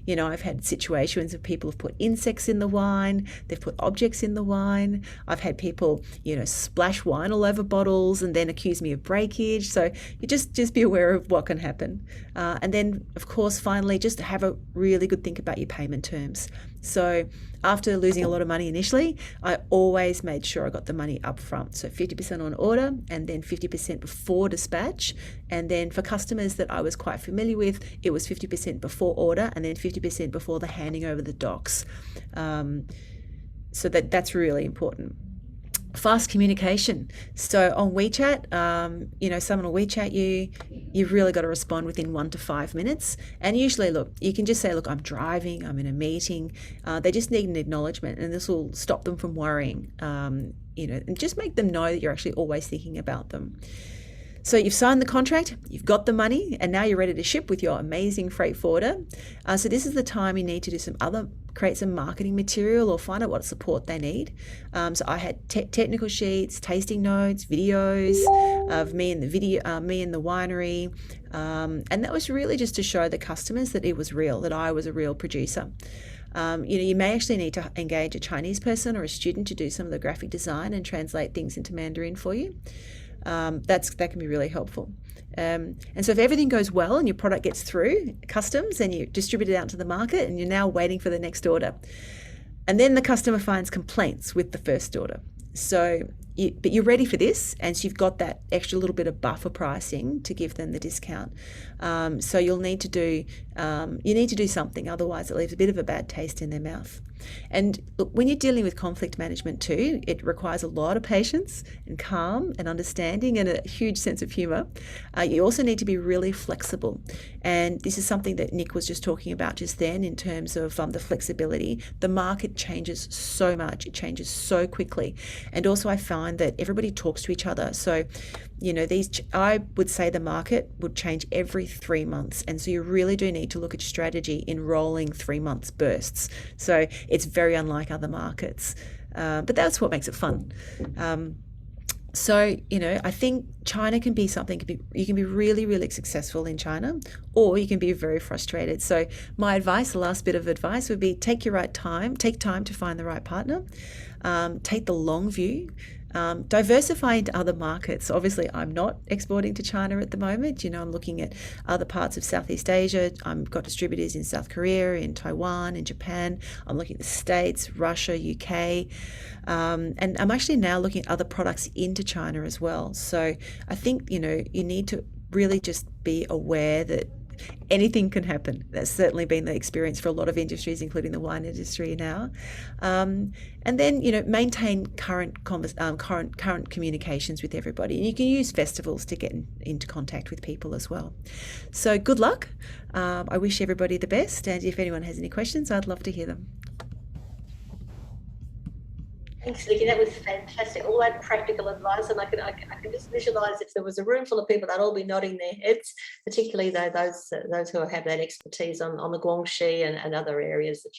I've had situations where people have put insects in the wine, they've put objects in the wine. I've had people, splash wine all over bottles and then accuse me of breakage. So you just be aware of what can happen. And then, of course, finally, just have a really good think about your payment terms. So after losing a lot of money initially, I always made sure I got the money up front. So 50% on order, and then 50% before dispatch. And then for customers that I was quite familiar with, it was 50% before order and then 50% before the handing over the docs. So that's really important. Fast communication. So on WeChat, someone will WeChat you've really got to respond within 1 to 5 minutes. And usually, look, you can just say, look, I'm driving, I'm in a meeting. They just need an acknowledgement, and this will stop them from worrying, and just make them know that you're actually always thinking about them. So you've signed the contract, you've got the money, and now you're ready to ship with your amazing freight forwarder. So this is the time you need to do create some marketing material or find out what support they need. So I had technical sheets, tasting notes, videos of me in the winery. And that was really just to show the customers that it was real, that I was a real producer. You may actually need to engage a Chinese person or a student to do some of the graphic design and translate things into Mandarin for you. That can be really helpful. And so if everything goes well and your product gets through customs and you distribute it out to the market and you're now waiting for the next order, and then the customer finds complaints with the first order. But you're ready for this, and so you've got that extra little bit of buffer pricing to give them the discount. So you'll need to do something, otherwise it leaves a bit of a bad taste in their mouth. And look, when you're dealing with conflict management too, it requires a lot of patience and calm and understanding and a huge sense of humor. You also need to be really flexible. And this is something that Nick was just talking about just then in terms of the flexibility. The market changes so much, it changes so quickly. And also I find that everybody talks to each other. So, you know, I would say the market would change every 3 months. And so you really do need to look at strategy in rolling 3 months bursts. So it's very unlike other markets. But that's what makes it fun. So, you know, I think China can be something, you can be really, really successful in China, or you can be very frustrated. So my advice, the last bit of advice would be take time to find the right partner, take the long view, diversify into other markets. Obviously, I'm not exporting to China at the moment. You know, I'm looking at other parts of Southeast Asia. I've got distributors in South Korea, in Taiwan, in Japan. I'm looking at the States, Russia, UK. And I'm actually now looking at other products into China as well. So I think, you know, you need to really just be aware that anything can happen. That's certainly been the experience for a lot of industries, including the wine industry now. And then, you know, maintain current communications with everybody. And you can use festivals to get into contact with people as well. So good luck. I wish everybody the best. And if anyone has any questions, I'd love to hear them. Thanks, Nikki. That was fantastic. All that practical advice, and I can just visualise if there was a room full of people, they'd all be nodding their heads, particularly those who have that expertise on the Guangxi and other areas that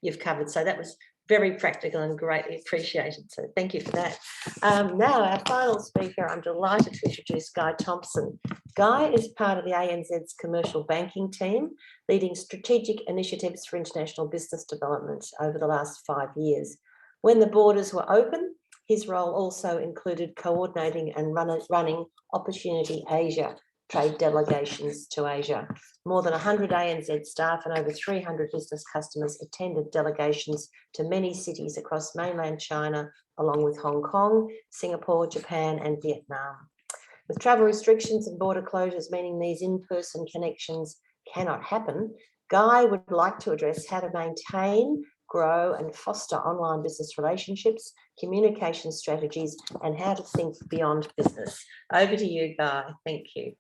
you've covered. So that was very practical and greatly appreciated. So thank you for that. Now our final speaker, I'm delighted to introduce Guy Thompson. Guy is part of the ANZ's commercial banking team, leading strategic initiatives for international business development over the last 5 years. When the borders were open, his role also included coordinating and running Opportunity Asia trade delegations to Asia. More than 100 ANZ staff and over 300 business customers attended delegations to many cities across mainland China, along with Hong Kong, Singapore, Japan, and Vietnam. With travel restrictions and border closures meaning these in-person connections cannot happen, Guy would like to address how to maintain, grow and foster online business relationships, communication strategies, and how to think beyond business. Over to you, Guy. Thank you.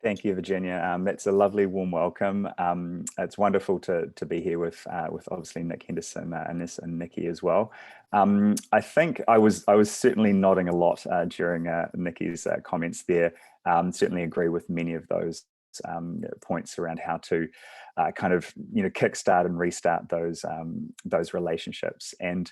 Thank you, Virginia. That's a lovely warm welcome. It's wonderful to be here with obviously Nick Henderson, Ines and Nikki as well. I think I was certainly nodding a lot during Nikki's comments there. Certainly agree with many of those points around how to kind of, you know, kickstart and restart those relationships. And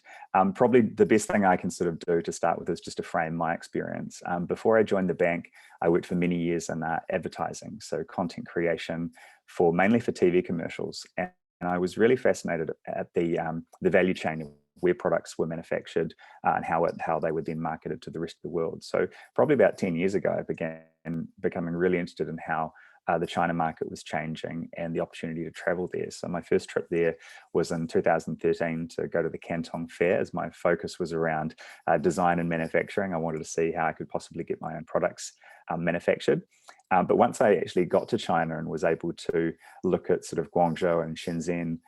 probably the best thing I can sort of do to start with is just to frame my experience. Before I joined the bank, I worked for many years in advertising, so content creation mainly for TV commercials. And I was really fascinated at the value chain of where products were manufactured and how they were then marketed to the rest of the world. So probably about 10 years ago, I began becoming really interested in how the China market was changing and the opportunity to travel there. So my first trip there was in 2013 to go to the Canton Fair, as my focus was around design and manufacturing. I wanted to see how I could possibly get my own products manufactured. But once I actually got to China and was able to look at sort of Guangzhou and Shenzhen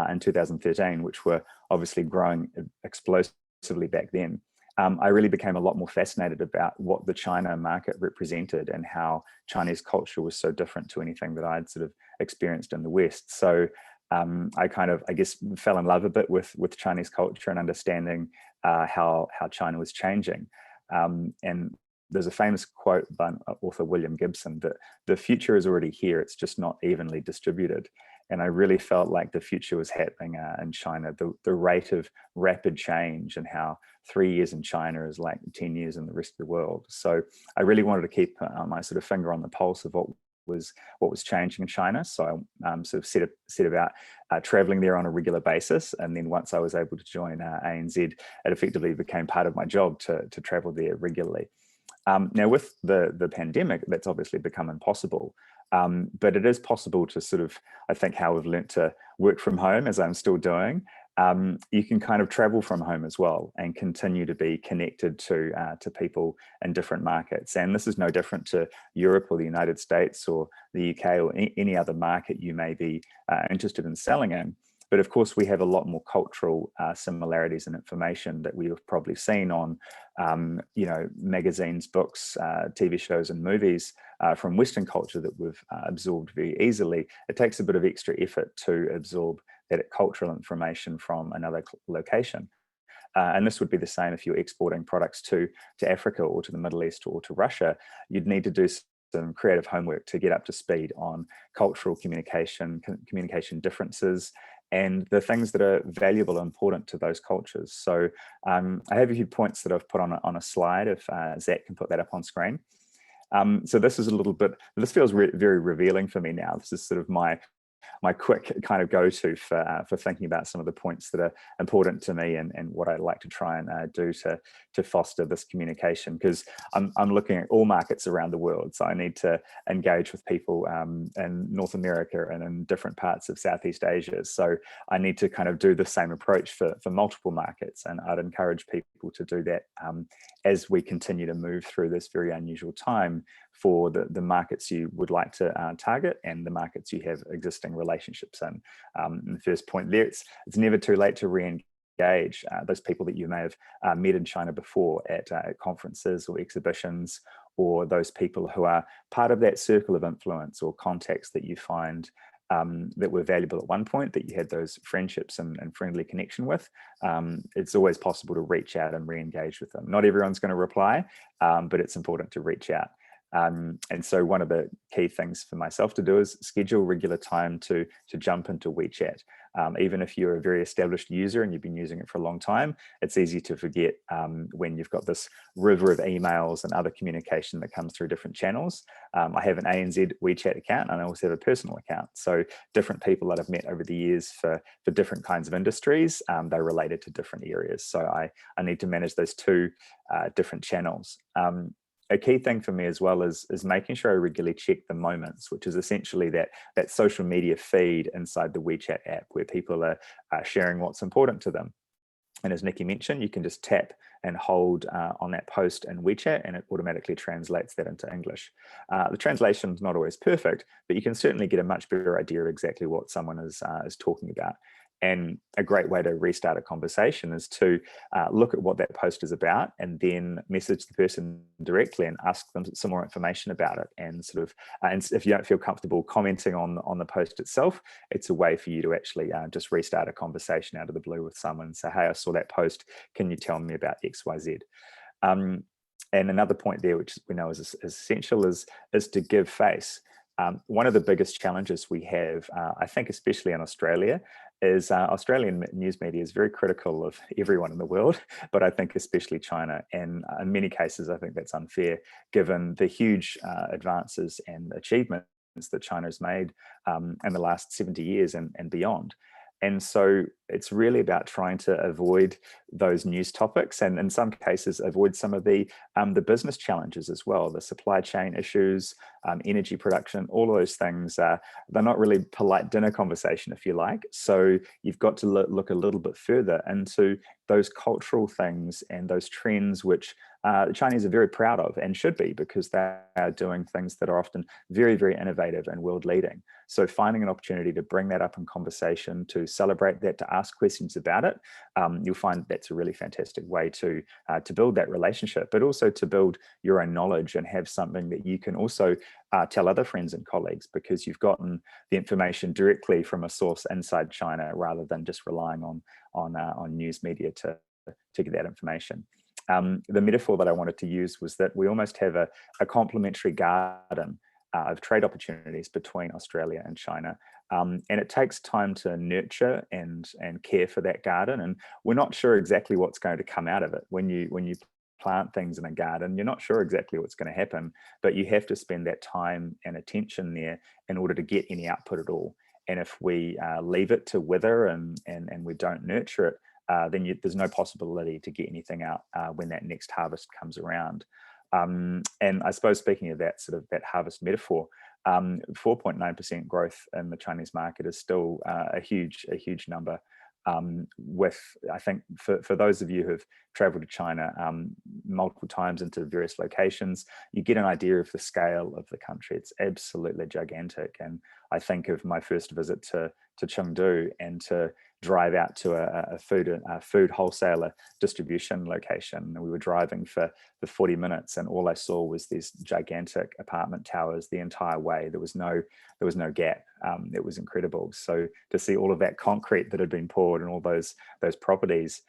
in 2013, which were obviously growing explosively back then, I really became a lot more fascinated about what the China market represented and how Chinese culture was so different to anything that I'd sort of experienced in the West. So I kind of, I guess, fell in love a bit with Chinese culture and understanding how China was changing. And there's a famous quote by author William Gibson that the future is already here, it's just not evenly distributed. And I really felt like the future was happening in China, the rate of rapid change and how 3 years in China is like 10 years in the rest of the world. So I really wanted to keep my sort of finger on the pulse of what was changing in China. So I sort of set about traveling there on a regular basis. And then once I was able to join ANZ, it effectively became part of my job to travel there regularly. Now with the pandemic, that's obviously become impossible. But it is possible to sort of, I think how we've learnt to work from home, as I'm still doing, you can kind of travel from home as well and continue to be connected to people in different markets. And this is no different to Europe or the United States or the UK or any other market you may be interested in selling in. But of course, we have a lot more cultural similarities and information that we've probably seen on, you know, magazines, books, TV shows and movies from Western culture that we've absorbed very easily. It takes a bit of extra effort to absorb that cultural information from another location. And this would be the same if you're exporting products to Africa or to the Middle East or to Russia. You'd need to do some creative homework to get up to speed on cultural communication differences, and the things that are valuable and important to those cultures. So I have a few points that I've put on a slide, if Zach can put that up on screen. So this is a little bit, this feels very revealing for me now. This is sort of my quick kind of go-to for thinking about some of the points that are important to me and what I'd like to try and do to foster this communication, because I'm looking at all markets around the world. So I need to engage with people in North America and in different parts of Southeast Asia. So I need to kind of do the same approach for multiple markets. And I'd encourage people to do that as we continue to move through this very unusual time for the markets you would like to target and the markets you have existing relationships in. And the first point there, it's never too late to re-engage those people that you may have met in China before at conferences or exhibitions, or those people who are part of that circle of influence or contacts that you find that were valuable at one point, that you had those friendships and friendly connection with. It's always possible to reach out and re-engage with them. Not everyone's going to reply, but it's important to reach out. And so one of the key things for myself to do is schedule regular time to jump into WeChat. Even if you're a very established user and you've been using it for a long time, it's easy to forget when you've got this river of emails and other communication that comes through different channels. I have an ANZ WeChat account and I also have a personal account. So different people that I've met over the years for different kinds of industries, they're related to different areas. So I need to manage those two different channels. A key thing for me as well is making sure I regularly check the moments, which is essentially that social media feed inside the WeChat app where people are sharing what's important to them. And as Nikki mentioned, you can just tap and hold on that post in WeChat and it automatically translates that into English. The translation is not always perfect, but you can certainly get a much better idea of exactly what someone is talking about. And a great way to restart a conversation is to look at what that post is about and then message the person directly and ask them some more information about it. And sort of, and if you don't feel comfortable commenting on the post itself, it's a way for you to actually just restart a conversation out of the blue with someone and say, hey, I saw that post. Can you tell me about X, Y, Z? And another point there, which we know is essential, is to give face. One of the biggest challenges we have, I think, especially in Australia, is Australian news media is very critical of everyone in the world, but I think especially China. And in many cases, I think that's unfair, given the huge advances and achievements that China has made in the last 70 years and beyond. And so it's really about trying to avoid those news topics and in some cases avoid some of the business challenges as well, the supply chain issues, energy production, all of those things. They're not really polite dinner conversation, if you like. So you've got to look a little bit further into those cultural things and those trends which the Chinese are very proud of and should be, because they are doing things that are often very, very innovative and world leading. So finding an opportunity to bring that up in conversation, to celebrate that, to ask questions about it, you'll find that's a really fantastic way to build that relationship, but also to build your own knowledge and have something that you can also tell other friends and colleagues, because you've gotten the information directly from a source inside China rather than just relying on news media to get that information. The metaphor that I wanted to use was that we almost have a complementary garden of trade opportunities between Australia and China. And it takes time to nurture and care for that garden. And we're not sure exactly what's going to come out of it. When you plant things in a garden, you're not sure exactly what's going to happen, but you have to spend that time and attention there in order to get any output at all. And if we leave it to wither and we don't nurture it, then there's no possibility to get anything out when that next harvest comes around. And I suppose speaking of that that harvest metaphor, 4.9% growth in the Chinese market is still a huge number. I think for those of you who've traveled to China multiple times into various locations, you get an idea of the scale of the country. It's absolutely gigantic. And I think of my first visit to Chengdu, and to drive out to a food wholesaler distribution location. And we were driving for 40 minutes, and all I saw was these gigantic apartment towers the entire way. There was no gap. It was incredible. So to see all of that concrete that had been poured and all those properties,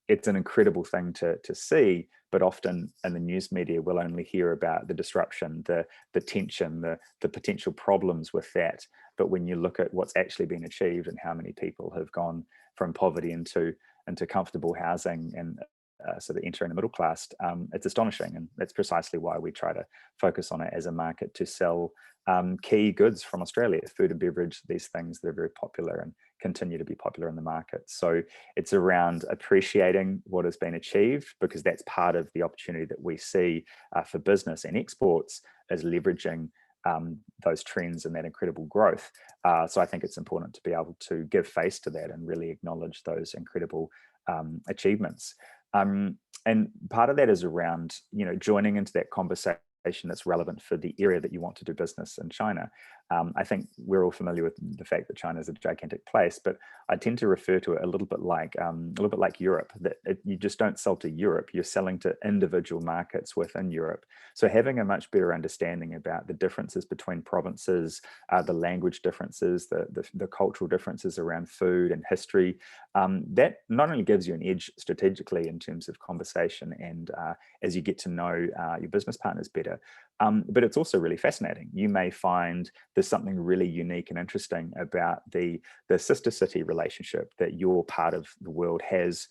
it's an incredible thing to see. But often in the news media, we'll only hear about the disruption, the tension, the potential problems with that. But when you look at what's actually been achieved and how many people have gone from poverty into comfortable housing and sort of entering the middle class, it's astonishing. And that's precisely why we try to focus on it as a market to sell key goods from Australia, food and beverage, these things that are very popular and continue to be popular in the market. So it's around appreciating what has been achieved, because that's part of the opportunity that we see for business and exports, as leveraging those trends and that incredible growth. So I think it's important to be able to give face to that and really acknowledge those incredible achievements. And part of that is around, joining into that conversation that's relevant for the area that you want to do business in China. I think we're all familiar with the fact that China is a gigantic place, but I tend to refer to it a little bit like Europe. That you just don't sell to Europe; you're selling to individual markets within Europe. So having a much better understanding about the differences between provinces, the language differences, the cultural differences around food and history, that not only gives you an edge strategically in terms of conversation and as you get to know your business partners better, but it's also really fascinating. You may find there's something really unique and interesting about the sister city relationship that your part of the world has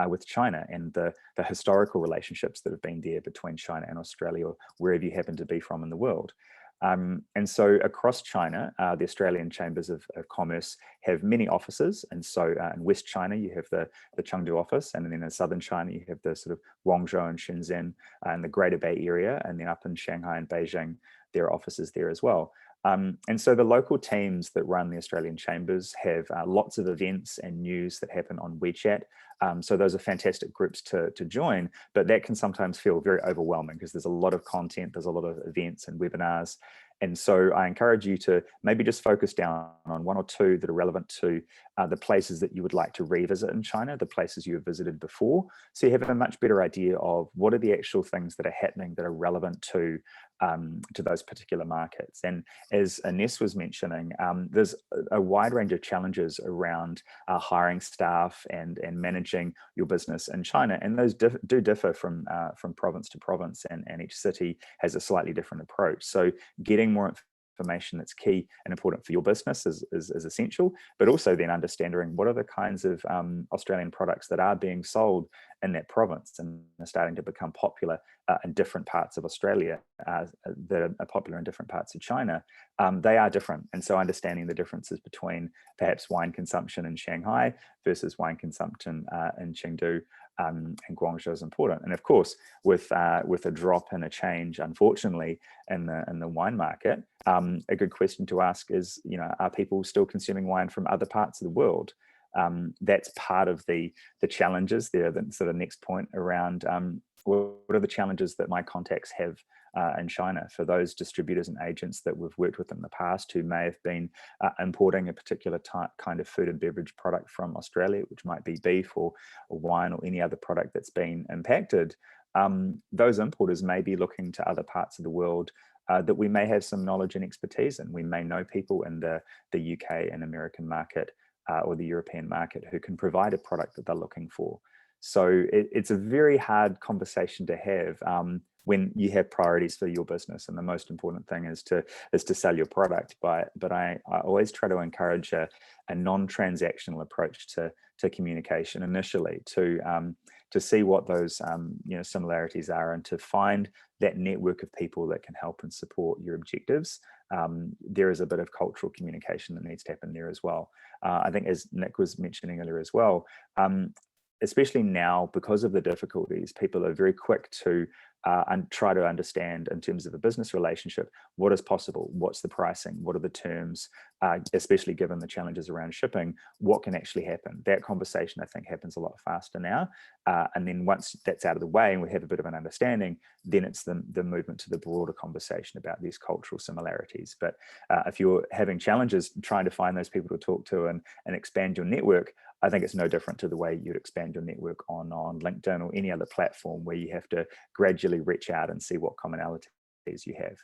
with China, and the historical relationships that have been there between China and Australia, or wherever you happen to be from in the world. And so across China, the Australian Chambers of Commerce have many offices. And so in West China, you have the Chengdu office, and then in Southern China, you have the sort of Guangzhou and Shenzhen and the Greater Bay Area, and then up in Shanghai and Beijing, there are offices there as well. And so the local teams that run the Australian Chambers have lots of events and news that happen on WeChat. So those are fantastic groups to join, but that can sometimes feel very overwhelming because there's a lot of content, there's a lot of events and webinars. And so I encourage you to maybe just focus down on one or two that are relevant to the places that you would like to revisit in China, the places you have visited before. So you have a much better idea of what are the actual things that are happening that are relevant to those particular markets. And as Ines was mentioning, there's a wide range of challenges around hiring staff and managing your business in China. And those do differ from province to province, and each city has a slightly different approach. So getting more information that's key and important for your business is essential, but also then understanding what are the kinds of Australian products that are being sold in that province and are starting to become popular in different parts of Australia that are popular in different parts of China. They are different. And so understanding the differences between perhaps wine consumption in Shanghai versus wine consumption in Chengdu and Guangzhou is important. And of course, with a drop and a change, unfortunately, in the wine market, a good question to ask is, are people still consuming wine from other parts of the world? That's part of the challenges there. The sort of next point around what are the challenges that my contacts have in China for those distributors and agents that we've worked with in the past who may have been importing a particular kind of food and beverage product from Australia, which might be beef or wine or any other product that's been impacted. Those importers may be looking to other parts of the world that we may have some knowledge and expertise in. We may know people in the UK and American market or the European market who can provide a product that they're looking for. So it's a very hard conversation to have when you have priorities for your business, and the most important thing is to sell your product. But I always try to encourage a non-transactional approach to communication initially, to see what those similarities are, and to find that network of people that can help and support your objectives. There is a bit of cultural communication that needs to happen there as well. I think, as Nick was mentioning earlier as well, especially now, because of the difficulties, people are very quick to and try to understand in terms of a business relationship, what is possible, what's the pricing, what are the terms, especially given the challenges around shipping, what can actually happen. That conversation, I think, happens a lot faster now. And then once that's out of the way and we have a bit of an understanding, then it's the movement to the broader conversation about these cultural similarities. But if you're having challenges trying to find those people to talk to and expand your network, I think it's no different to the way you'd expand your network on LinkedIn or any other platform where you have to gradually reach out and see what commonalities you have.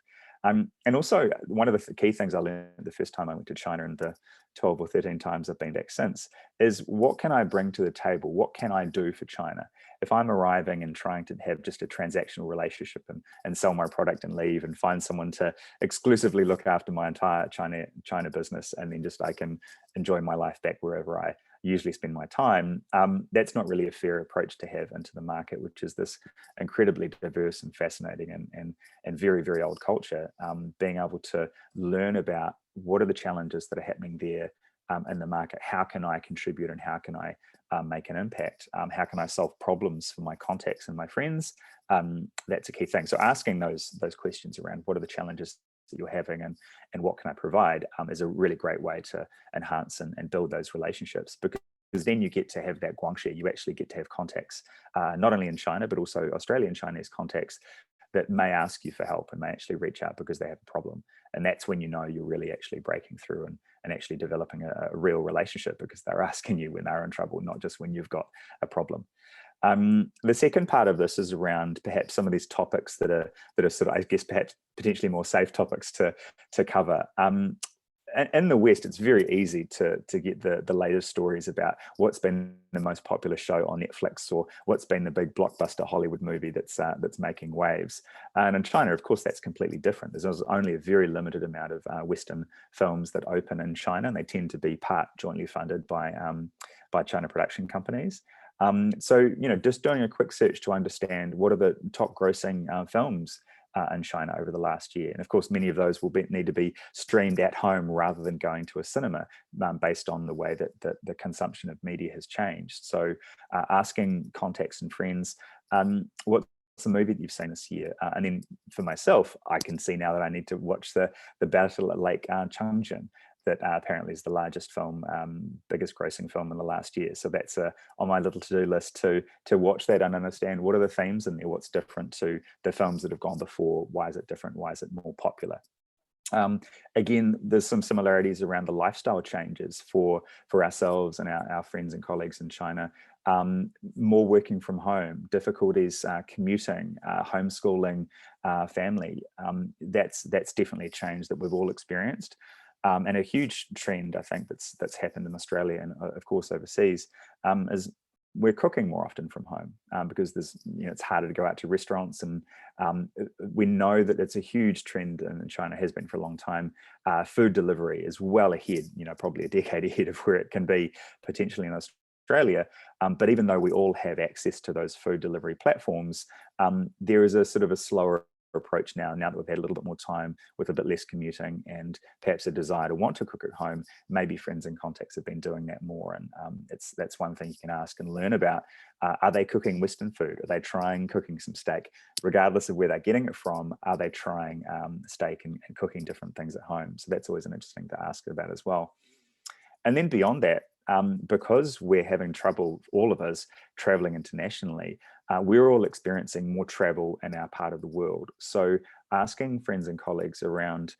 And also, one of the key things I learned the first time I went to China, and the 12 or 13 times I've been back since, is what can I bring to the table? What can I do for China? If I'm arriving and trying to have just a transactional relationship and sell my product and leave and find someone to exclusively look after my entire China business, and then just I can enjoy my life back wherever I usually spend my time, that's not really a fair approach to have into the market, which is this incredibly diverse and fascinating and very, very old culture. Being able to learn about what are the challenges that are happening there in the market, how can I contribute and how can I make an impact, how can I solve problems for my contacts and my friends, that's a key thing. So asking those questions around what are the challenges that you're having and what can I provide is a really great way to enhance and build those relationships, because then you get to have that guanxi, you actually get to have contacts, not only in China, but also Australian Chinese contacts that may ask you for help and may actually reach out because they have a problem. And that's when you know you're really actually breaking through and actually developing a real relationship, because they're asking you when they're in trouble, not just when you've got a problem. The second part of this is around perhaps some of these topics that are sort of, I guess, perhaps potentially more safe topics to cover. In the West, it's very easy to get the latest stories about what's been the most popular show on Netflix or what's been the big blockbuster Hollywood movie that's making waves. And in China, of course, that's completely different. There's only a very limited amount of Western films that open in China, and they tend to be part jointly funded by China production companies. So, just doing a quick search to understand what are the top grossing films in China over the last year. And of course, many of those will need to be streamed at home rather than going to a cinema, based on the way that the consumption of media has changed. So asking contacts and friends, what's the movie that you've seen this year? And then for myself, I can see now that I need to watch the Battle at Lake Changjin, that apparently is the largest film, biggest grossing film in the last year. So that's on my little to-do list to watch that and understand what are the themes in there, what's different to the films that have gone before, why is it different, why is it more popular? Again, there's some similarities around the lifestyle changes for ourselves and our friends and colleagues in China. More working from home, difficulties commuting, homeschooling family. That's definitely a change that we've all experienced. And a huge trend, I think, that's happened in Australia and of course overseas, is we're cooking more often from home, because it's harder to go out to restaurants, and we know that it's a huge trend in China, has been for a long time. Food delivery is well ahead, probably a decade ahead of where it can be potentially in Australia. But even though we all have access to those food delivery platforms, there is a sort of a slower approach now that we've had a little bit more time with a bit less commuting and perhaps a desire to want to cook at home. Maybe friends and contacts have been doing that more, and that's one thing you can ask and learn about. Are they cooking Western food? Are they trying cooking some steak? Regardless of where they're getting it from, are they trying steak and cooking different things at home? So that's always an interesting to ask about as well. And then beyond that, because we're having trouble, all of us, traveling internationally, we're all experiencing more travel in our part of the world. So asking friends and colleagues around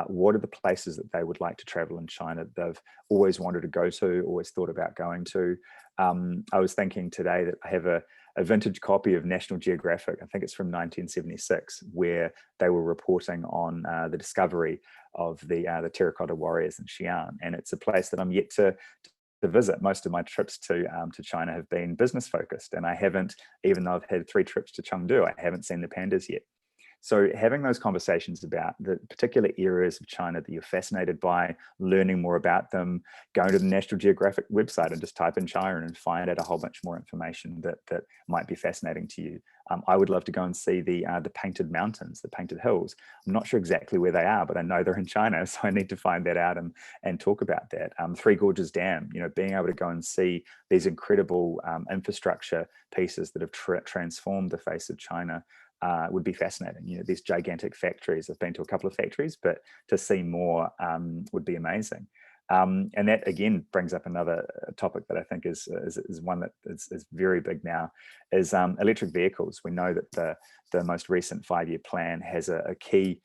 what are the places that they would like to travel in China they've always wanted to go to, always thought about going to. I was thinking today that I have a vintage copy of National Geographic, I think it's from 1976, where they were reporting on the discovery of the terracotta warriors in Xi'an. And it's a place that I'm yet to visit. Most of my trips to China have been business focused, and I haven't, even though I've had 3 trips to Chengdu, I haven't seen the pandas yet. So having those conversations about the particular areas of China that you're fascinated by, learning more about them, going to the National Geographic website and just type in China and find out a whole bunch more information that might be fascinating to you. I would love to go and see the painted mountains, the painted hills. I'm not sure exactly where they are, but I know they're in China, so I need to find that out and talk about that. Three Gorges Dam, being able to go and see these incredible infrastructure pieces that have transformed the face of China would be fascinating. These gigantic factories. I've been to a couple of factories, but to see more would be amazing. And that again brings up another topic that I think is one that is very big now, is electric vehicles. We know that the most recent 5-year plan has a key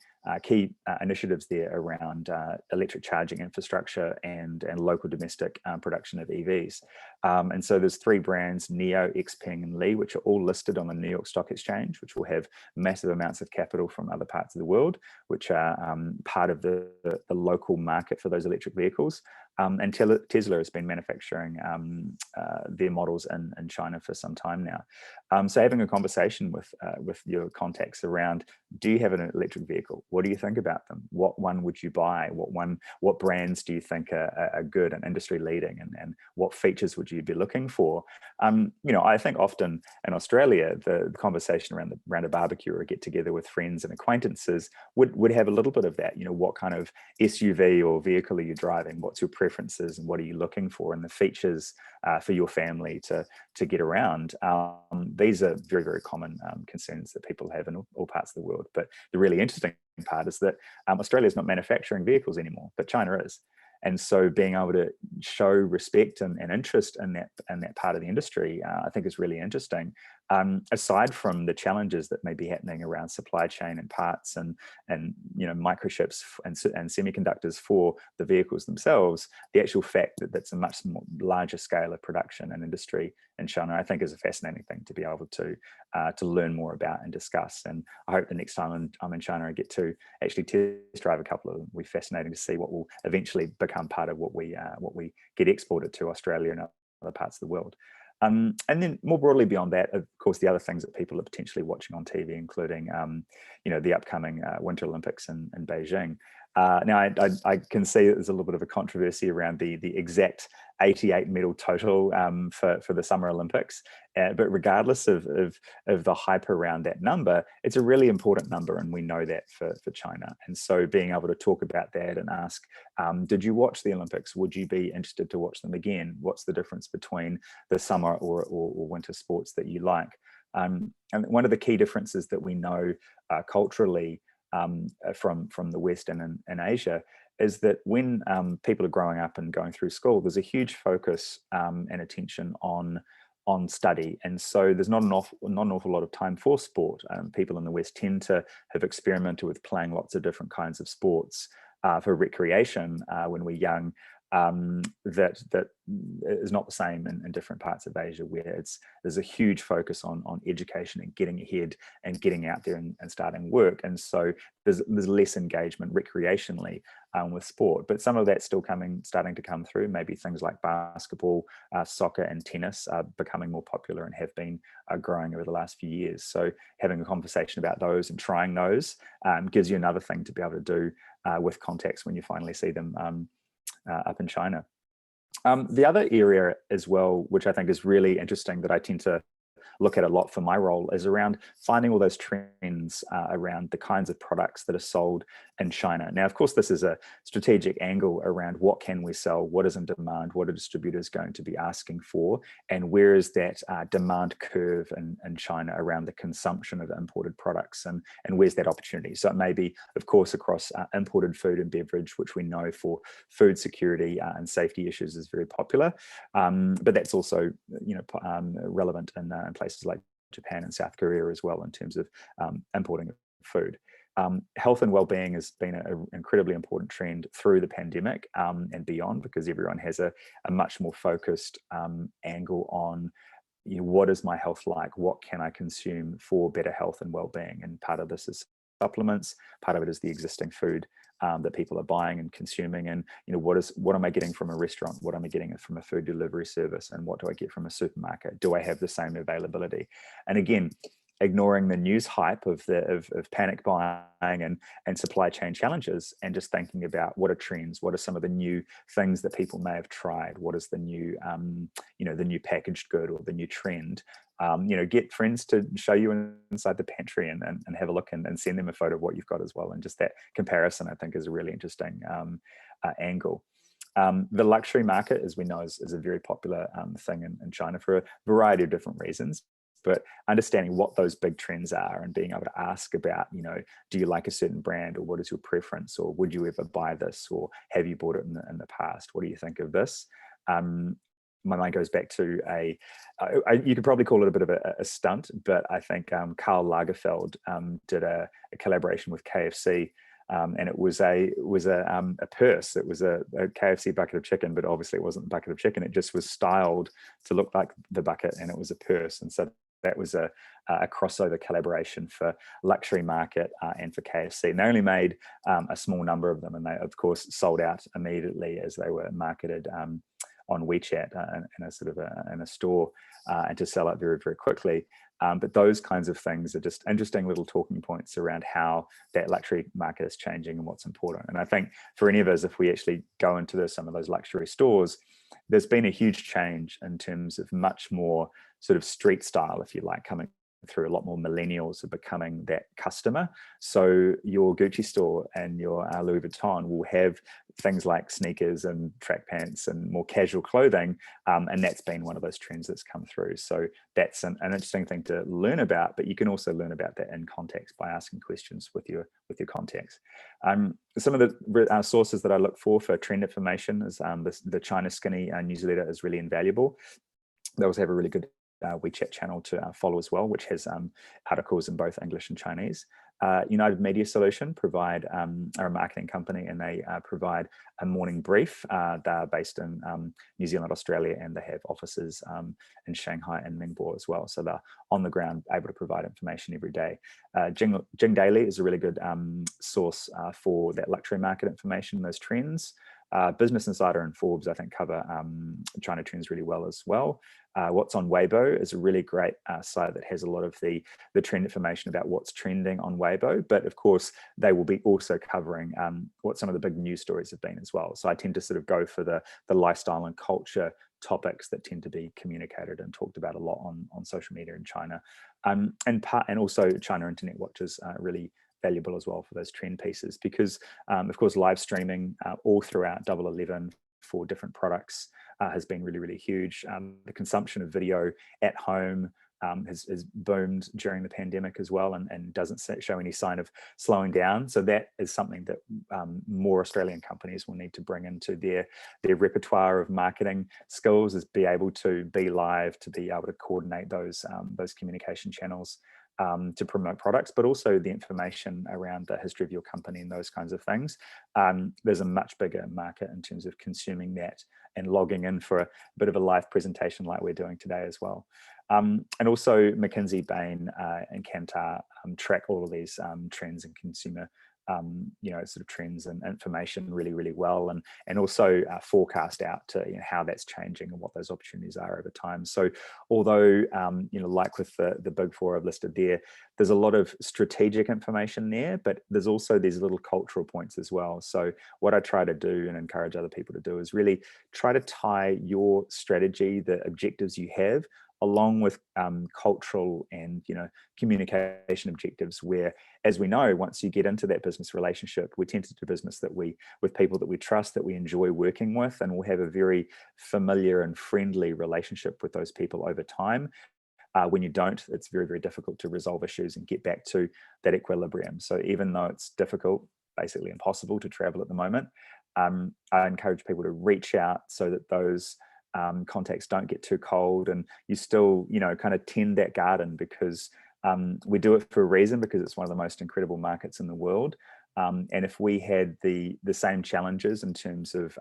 initiatives there around electric charging infrastructure and local domestic production of EVs. And so there's 3 brands, NIO, XPeng and Li, which are all listed on the New York Stock Exchange, which will have massive amounts of capital from other parts of the world, which are part of the local market for those electric vehicles. And Tesla has been manufacturing their models in China for some time now. So having a conversation with your contacts around, do you have an electric vehicle? What do you think about them? What one would you buy? What brands do you think are good and industry leading? And what features would you be looking for? I think often in Australia, the conversation around a barbecue or a get together with friends and acquaintances would have a little bit of that. What kind of SUV or vehicle are you driving? What's your preferences and what are you looking for, and the features for your family to get around? These are very, very common concerns that people have in all parts of the world. But the really interesting part is that Australia is not manufacturing vehicles anymore, but China is. And so being able to show respect and interest in that part of the industry, I think is really interesting. Aside from the challenges that may be happening around supply chain and parts and microchips and semiconductors for the vehicles themselves, the actual fact that that's a much more larger scale of production and industry in China, I think is a fascinating thing to be able to learn more about and discuss. And I hope the next time I'm in China, I get to actually test drive a couple of them. It'll be fascinating to see what will eventually become part of what we get exported to Australia and other parts of the world. And then more broadly beyond that, of course, the other things that people are potentially watching on TV, including, the upcoming Winter Olympics in Beijing. Now, I can see that there's a little bit of a controversy around the exact 88 medal total for the Summer Olympics. But regardless of the hype around that number, it's a really important number, and we know that for China. And so being able to talk about that and ask, did you watch the Olympics? Would you be interested to watch them again? What's the difference between the summer or winter sports that you like? And one of the key differences that we know culturally from the West and in Asia is that when people are growing up and going through school, there's a huge focus and attention on study, and so there's not an awful lot of time for sport. People in the West tend to have experimented with playing lots of different kinds of sports for recreation when we're young. That is not the same in different parts of Asia, where there's a huge focus on education and getting ahead and getting out there and starting work. And so there's less engagement recreationally with sport, but some of that's still starting to come through. Maybe things like basketball, soccer and tennis are becoming more popular and have been growing over the last few years. So having a conversation about those and trying those gives you another thing to be able to do with contacts when you finally see them up in China. The other area as well, which I think is really interesting, that I tend to look at a lot for my role, is around finding all those trends around the kinds of products that are sold in China. Now, of course, this is a strategic angle around what can we sell, what is in demand, what are distributors going to be asking for, and where is that demand curve in China around the consumption of imported products, and where's that opportunity. So it may be, of course, across imported food and beverage, which we know for food security and safety issues is very popular, but that's also relevant in places like Japan and South Korea as well, in terms of importing food. Health and well-being has been an incredibly important trend through the pandemic and beyond, because everyone has a much more focused angle on what is my health like, what can I consume for better health and well-being. And part of this is supplements, part of it is the existing food that people are buying and consuming, and what am I getting from a restaurant, what am I getting from a food delivery service, and what do I get from a supermarket? Do I have the same availability? And again, ignoring the news hype of panic buying and supply chain challenges, and just thinking about what are trends, what are some of the new things that people may have tried, what is the new the new packaged good or the new trend. Get friends to show you inside the pantry and have a look and send them a photo of what you've got as well. And just that comparison, I think, is a really interesting angle. The luxury market, as we know, is a very popular thing in China for a variety of different reasons. But understanding what those big trends are and being able to ask about, do you like a certain brand, or what is your preference, or would you ever buy this, or have you bought it in the past? What do you think of this? My mind goes back to you could probably call it a bit of a stunt, but I think Karl Lagerfeld did a collaboration with KFC. And it was a purse. It was a KFC bucket of chicken, but obviously it wasn't the bucket of chicken. It just was styled to look like the bucket, and it was a purse. And so that was a crossover collaboration for luxury market and for KFC. And they only made a small number of them, and they of course sold out immediately as they were marketed on WeChat in a store, and to sell out very, very quickly. But those kinds of things are just interesting little talking points around how that luxury market is changing and what's important. And I think for any of us, if we actually go into some of those luxury stores, there's been a huge change in terms of much more sort of street style, if you like, coming through. A lot more millennials are becoming that customer. So your Gucci store and your Louis Vuitton will have things like sneakers and track pants and more casual clothing, and that's been one of those trends that's come through. So that's an interesting thing to learn about, but you can also learn about that in context by asking questions with your contacts. Some of the sources that I look for trend information is the China Skinny newsletter is really invaluable. They also have a really good WeChat channel to follow as well, which has articles in both English and Chinese. United Media Solution are a marketing company, and they provide a morning brief. They're based in New Zealand, Australia, and they have offices in Shanghai and Ningbo as well. So they're on the ground, able to provide information every day. Jing Daily is a really good source for that luxury market information, those trends. Business Insider and Forbes, I think, cover China trends really well as well. What's on Weibo is a really great site that has a lot of the trend information about what's trending on Weibo, but of course they will be also covering what some of the big news stories have been as well. So I tend to sort of go for the lifestyle and culture topics that tend to be communicated and talked about a lot on social media in China, and also China Internet Watch is really valuable as well for those trend pieces, because of course live streaming all throughout 11 for different products has been really, really huge. The consumption of video at home has boomed during the pandemic as well, and doesn't show any sign of slowing down. So that is something that more Australian companies will need to bring into their repertoire of marketing skills, is be able to be live, to be able to coordinate those communication channels to promote products, but also the information around the history of your company and those kinds of things. There's a much bigger market in terms of consuming that and logging in for a bit of a live presentation like we're doing today as well. And also McKinsey, Bain, and Kantar track all of these trends and consumer sort of trends and information really, really well, and also forecast out to how that's changing and what those opportunities are over time. So although like with the big four I've listed there's a lot of strategic information there, but there's also these little cultural points as well. So what I try to do and encourage other people to do is really try to tie your strategy, the objectives you have, along with cultural and communication objectives, where, as we know, once you get into that business relationship, we tend to do business with people that we trust, that we enjoy working with, and we'll have a very familiar and friendly relationship with those people over time. When you don't, it's very, very difficult to resolve issues and get back to that equilibrium. So even though it's difficult, basically impossible to travel at the moment, I encourage people to reach out so that those contacts don't get too cold, and you still kind of tend that garden, because we do it for a reason, because it's one of the most incredible markets in the world. And if we had the same challenges in terms of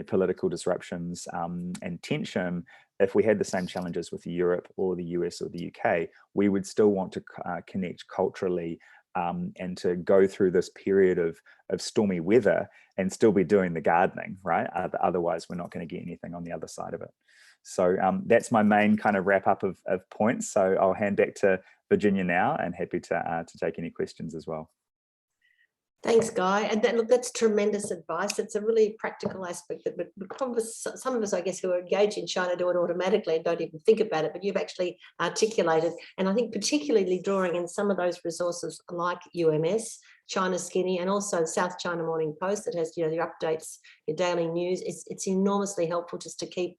political disruptions and tension, if we had the same challenges with Europe or the US or the UK, we would still want to connect culturally and to go through this period of stormy weather and still be doing the gardening, right? Otherwise, we're not going to get anything on the other side of it. So that's my main kind of wrap up of points. So I'll hand back to Virginia now, and happy to take any questions as well. Thanks, Guy. And look, that's tremendous advice. It's a really practical aspect that some of us, I guess, who are engaged in China do it automatically and don't even think about it, but you've actually articulated. And I think particularly drawing in some of those resources like UMS, China Skinny, and also South China Morning Post that has, your updates, your daily news. It's enormously helpful just to keep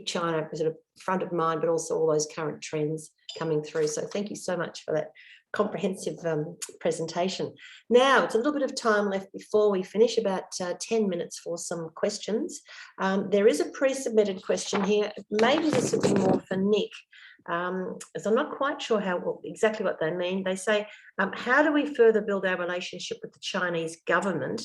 China sort of front of mind, but also all those current trends coming through. So thank you so much for that comprehensive presentation. Now it's a little bit of time left before we finish, about 10 minutes for some questions. There is a pre-submitted question here. Maybe this would be more for Nick, as I'm not quite sure exactly what they mean. They say, how do we further build our relationship with the Chinese government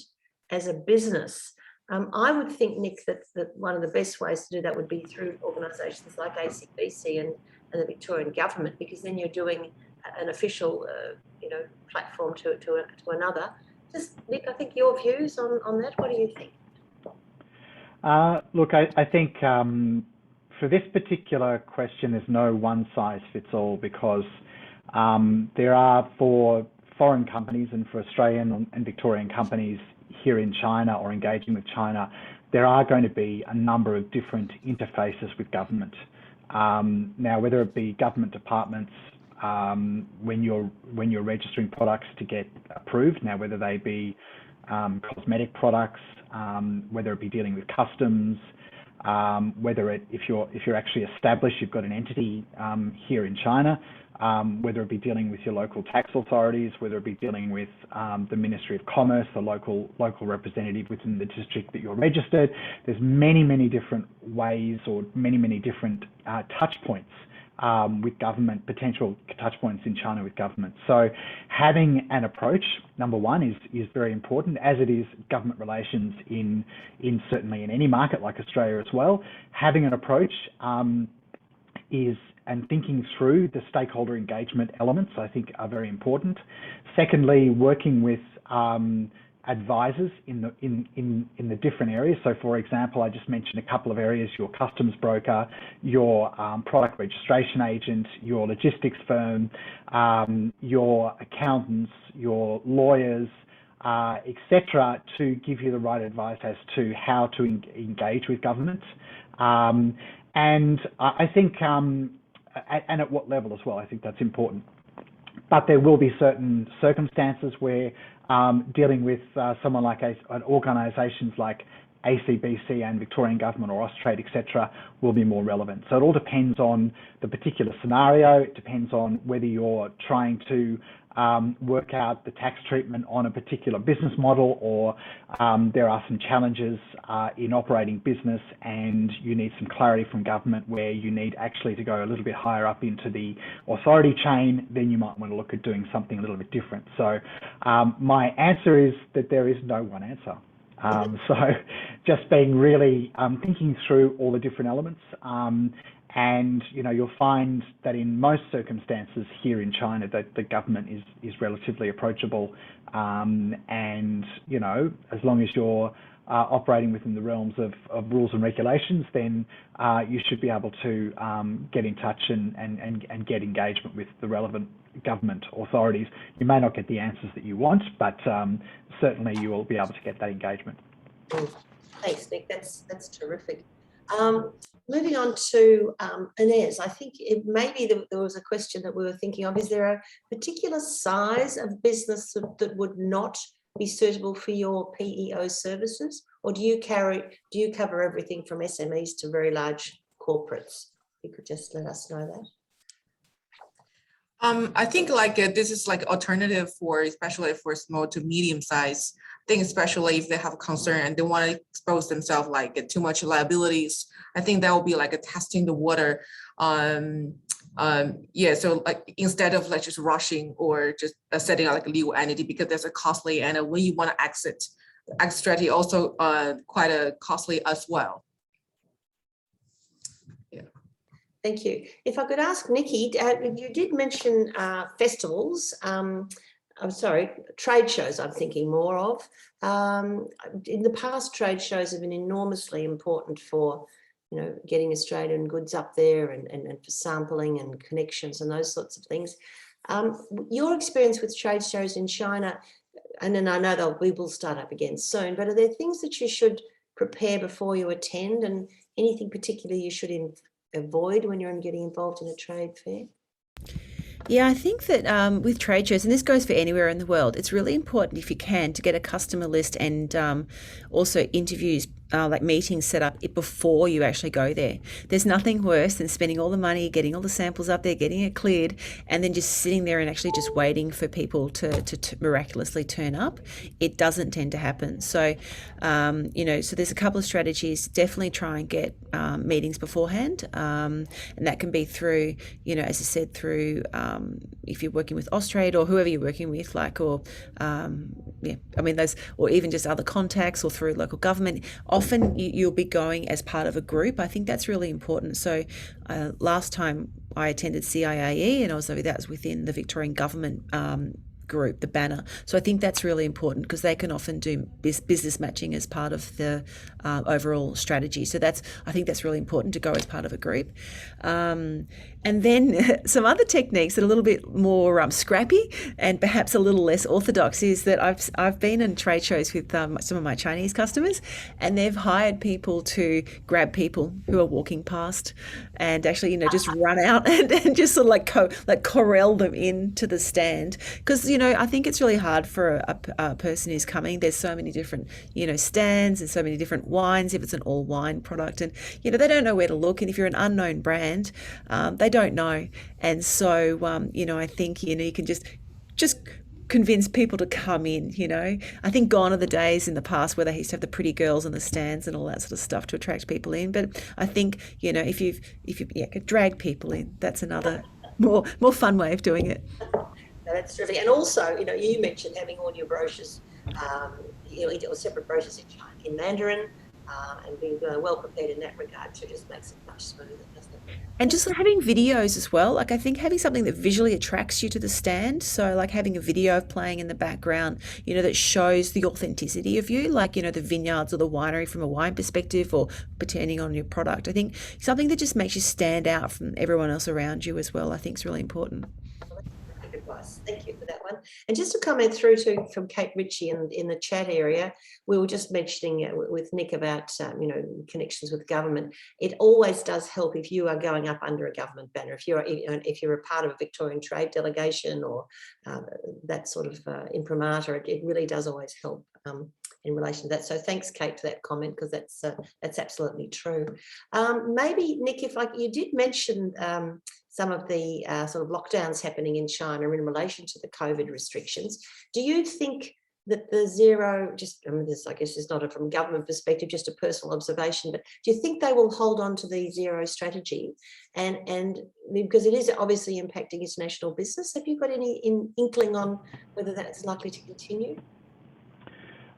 as a business? I would think, Nick, that one of the best ways to do that would be through organisations like ACBC and the Victorian government, because then you're doing an official, platform to another. Just, Nick, I think your views on that. What do you think? Look, I think for this particular question, there's no one size fits all, because there are, for foreign companies and for Australian and Victorian companies here in China or engaging with China, there are going to be a number of different interfaces with government. Now, whether it be government departments, when you're registering products to get approved, now whether they be cosmetic products, whether it be dealing with customs, if you're actually established, you've got an entity here in China, whether it be dealing with your local tax authorities, whether it be dealing with the Ministry of Commerce, the local representative within the district that you're registered. There's many different ways, or many different touch points with government, potential touch points in China with government. So having an approach, number one, is very important, as it is government relations in certainly in any market like Australia as well. Having an approach and thinking through the stakeholder engagement elements, I think, are very important. Secondly, working with advisors in the different areas. So, for example, I just mentioned a couple of areas: your customs broker, your product registration agent, your logistics firm, your accountants, your lawyers, etc., to give you the right advice as to how to engage with government. And I think, and at what level as well, I think that's important. But there will be certain circumstances where dealing with someone like organisations like ACBC and Victorian government or Austrade, etc., will be more relevant. So it all depends on the particular scenario. It depends on whether you're trying to work out the tax treatment on a particular business model, or there are some challenges in operating business and you need some clarity from government where you need actually to go a little bit higher up into the authority chain. Then you might want to look at doing something a little bit different. So my answer is that there is no one answer. So just being really thinking through all the different elements, and you'll find that in most circumstances here in China that the government is relatively approachable, and as long as you're operating within the realms of rules and regulations, then you should be able to get in touch and get engagement with the relevant government authorities. You may not get the answers that you want, but certainly you will be able to get that engagement. Thanks, Nick. That's terrific. Moving on to Ines, I think maybe there was a question that we were thinking of. Is there a particular size of business that would not be suitable for your PEO services, or do you cover everything from SMEs to very large corporates? You could just let us know that. I think this is alternative especially for small to medium size. I think especially if they have a concern and they want to expose themselves too much liabilities. I think that will be a testing the water. So instead of just rushing or just setting up a legal entity, because that's a costly, and when you want to exit strategy also quite a costly as well. Thank you. If I could ask Nikki, you did mention festivals. Trade shows I'm thinking more of. In the past, trade shows have been enormously important for getting Australian goods up there and for sampling and connections and those sorts of things. Your experience with trade shows in China, and then I know we will start up again soon, but are there things that you should prepare before you attend, and anything particular you should avoid when you're getting involved in a trade fair? Yeah, I think that with trade shows, and this goes for anywhere in the world, it's really important if you can to get a customer list and also interviews, like meetings set up before you actually go there. There's nothing worse than spending all the money, getting all the samples up there, getting it cleared, and then just sitting there and actually just waiting for people to miraculously turn up. It doesn't tend to happen. So, so there's a couple of strategies. Definitely try and get meetings beforehand, and that can be through, as I said, through if you're working with Austrade or whoever you're working with, or even just other contacts or through local government. Often you'll be going as part of a group. I think that's really important. So last time I attended CIAE, and also that was within the Victorian government group, the banner. So I think that's really important because they can often do business matching as part of the overall strategy. So I think that's really important to go as part of a group. And then some other techniques that are a little bit more scrappy and perhaps a little less orthodox is that I've been in trade shows with some of my Chinese customers, and they've hired people to grab people who are walking past and actually, just run out and just sort of corral them into the stand. Because, I think it's really hard for a person who's coming. There's so many different, stands and so many different wines if it's an all wine product, and, they don't know where to look. And if you're an unknown brand, they don't know. And so, I think, you can just convince people to come in. I think gone are the days in the past where they used to have the pretty girls in the stands and all that sort of stuff to attract people in. But I think, if you could drag people in, that's another more fun way of doing it. That's terrific. And also, you mentioned having all your brochures, or separate brochures in Mandarin, and being well prepared in that regard too just makes it much smoother, doesn't it? And just having videos as well. I think having something that visually attracts you to the stand. So having a video playing in the background, that shows the authenticity of you, the vineyards or the winery from a wine perspective, or depending on your product. I think something that just makes you stand out from everyone else around you as well, I think is really important. Advice. Thank you for that one. And just to comment through from Kate Ritchie in the chat area, we were just mentioning with Nick about connections with government. It always does help if you are going up under a government banner. If you're a part of a Victorian trade delegation or that sort of imprimatur, it really does always help in relation to that. So thanks, Kate, for that comment, because that's absolutely true. Maybe Nick, if you did mention some of the sort of lockdowns happening in China in relation to the COVID restrictions, do you think that the zero, this I guess is not from a government perspective, just a personal observation, but do you think they will hold on to the zero strategy? And because it is obviously impacting international business, have you got any inkling on whether that's likely to continue?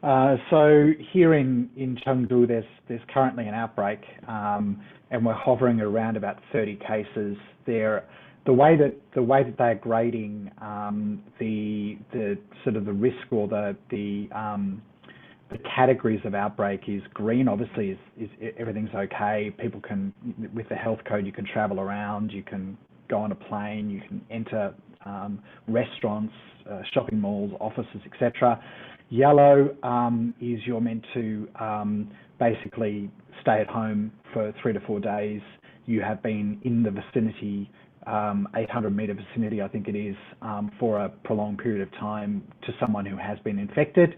So here in Chengdu, there's currently an outbreak, and we're hovering around about 30 cases there. The way that they're grading the sort of the risk or the categories of outbreak is green. Obviously, is everything's okay. People can, with the health code, you can travel around, you can go on a plane, you can enter restaurants, shopping malls, offices, etc. Yellow is you're meant to basically stay at home for 3 to 4 days. You have been in the vicinity, 800-metre vicinity, I think it is, for a prolonged period of time to someone who has been infected.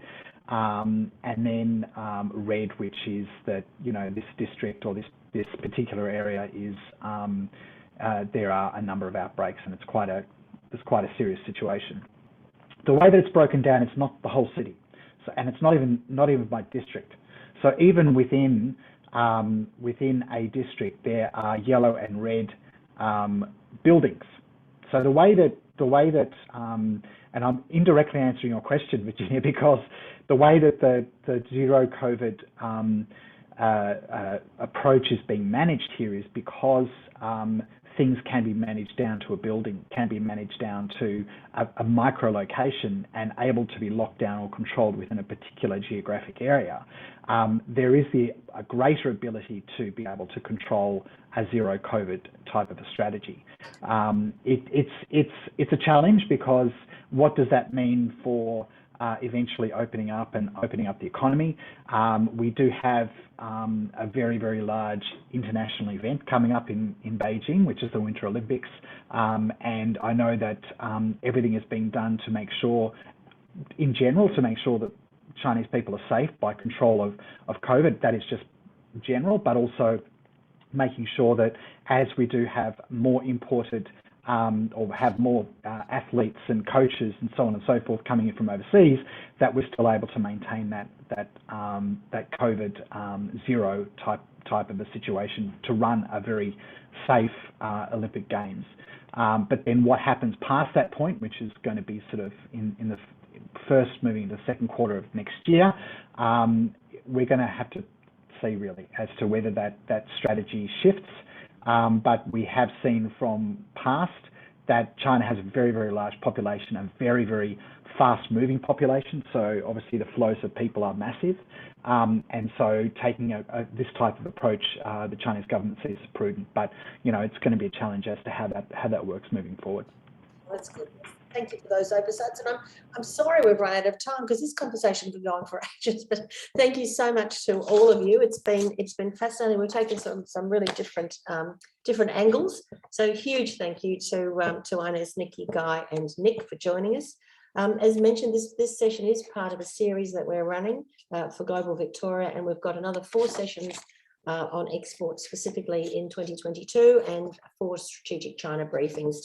And then red, which is that, this district or this particular area is, there are a number of outbreaks, and it's quite a serious situation. The way that it's broken down, it's not the whole city. So, and it's not even by district. So even within a district, there are yellow and red buildings. So the way that and I'm indirectly answering your question, Virginia, because the way that the zero COVID approach is being managed here is because things can be managed down to a building, can be managed down to a micro location and able to be locked down or controlled within a particular geographic area, there is a greater ability to be able to control a zero COVID type of a strategy. It's a challenge, because what does that mean for eventually opening up the economy? We do have a very, very large international event coming up in Beijing, which is the Winter Olympics. And I know that everything is being done to make sure, in general, that Chinese people are safe by control of COVID. That is just general, but also making sure that as we do have more imported or have more athletes and coaches and so on and so forth coming in from overseas, that we're still able to maintain that COVID zero type of a situation to run a very safe Olympic Games. But then what happens past that point, which is going to be sort of in the first, moving into the second quarter of next year, we're going to have to see really as to whether that strategy shifts. But we have seen from past that China has a very, very large population, a very, very fast-moving population. So obviously the flows of people are massive. And so taking this type of approach, the Chinese government sees as prudent. But, you know, it's going to be a challenge as to how that works moving forward. That's good. Thank you for those oversights. And I'm sorry we've run out of time, because this conversation could go on for ages. But thank you so much to all of you. It's been fascinating. We've taken some really different angles. So huge thank you to Ines, Nikki, Guy, and Nick for joining us. As mentioned, this session is part of a series that we're running for Global Victoria, and we've got another 4 sessions on export specifically in 2022, and 4 strategic China briefings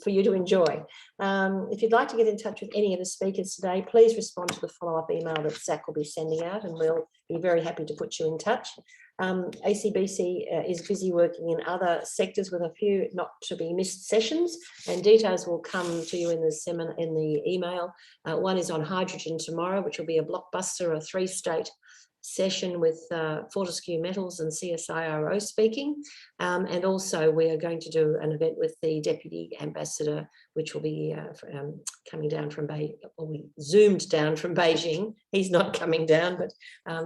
for you to enjoy. If you'd like to get in touch with any of the speakers today, please respond to the follow-up email that Zach will be sending out, and we'll be very happy to put you in touch. ACBC is busy working in other sectors with a few not to be missed sessions, and details will come to you in the email. One is on hydrogen tomorrow, which will be a blockbuster, a 3-state session with Fortescue Metals and CSIRO speaking, and also we are going to do an event with the Deputy Ambassador, which will be coming down from we zoomed down from Beijing. He's not coming down, but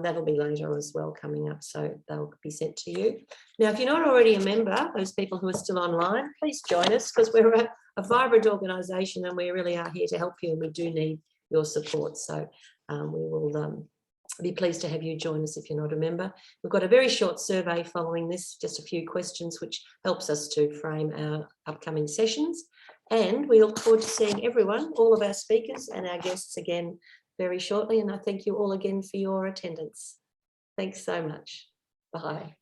that'll be later as well coming up, so they'll be sent to you. Now, if you're not already a member, those people who are still online, please join us, because we're a vibrant organisation and we really are here to help you, and we do need your support. So we will be pleased to have you join us if you're not a member. We've got a very short survey following this, just a few questions, which helps us to frame our upcoming sessions. And we look forward to seeing everyone, all of our speakers and our guests again very shortly. And I thank you all again for your attendance. Thanks so much. Bye.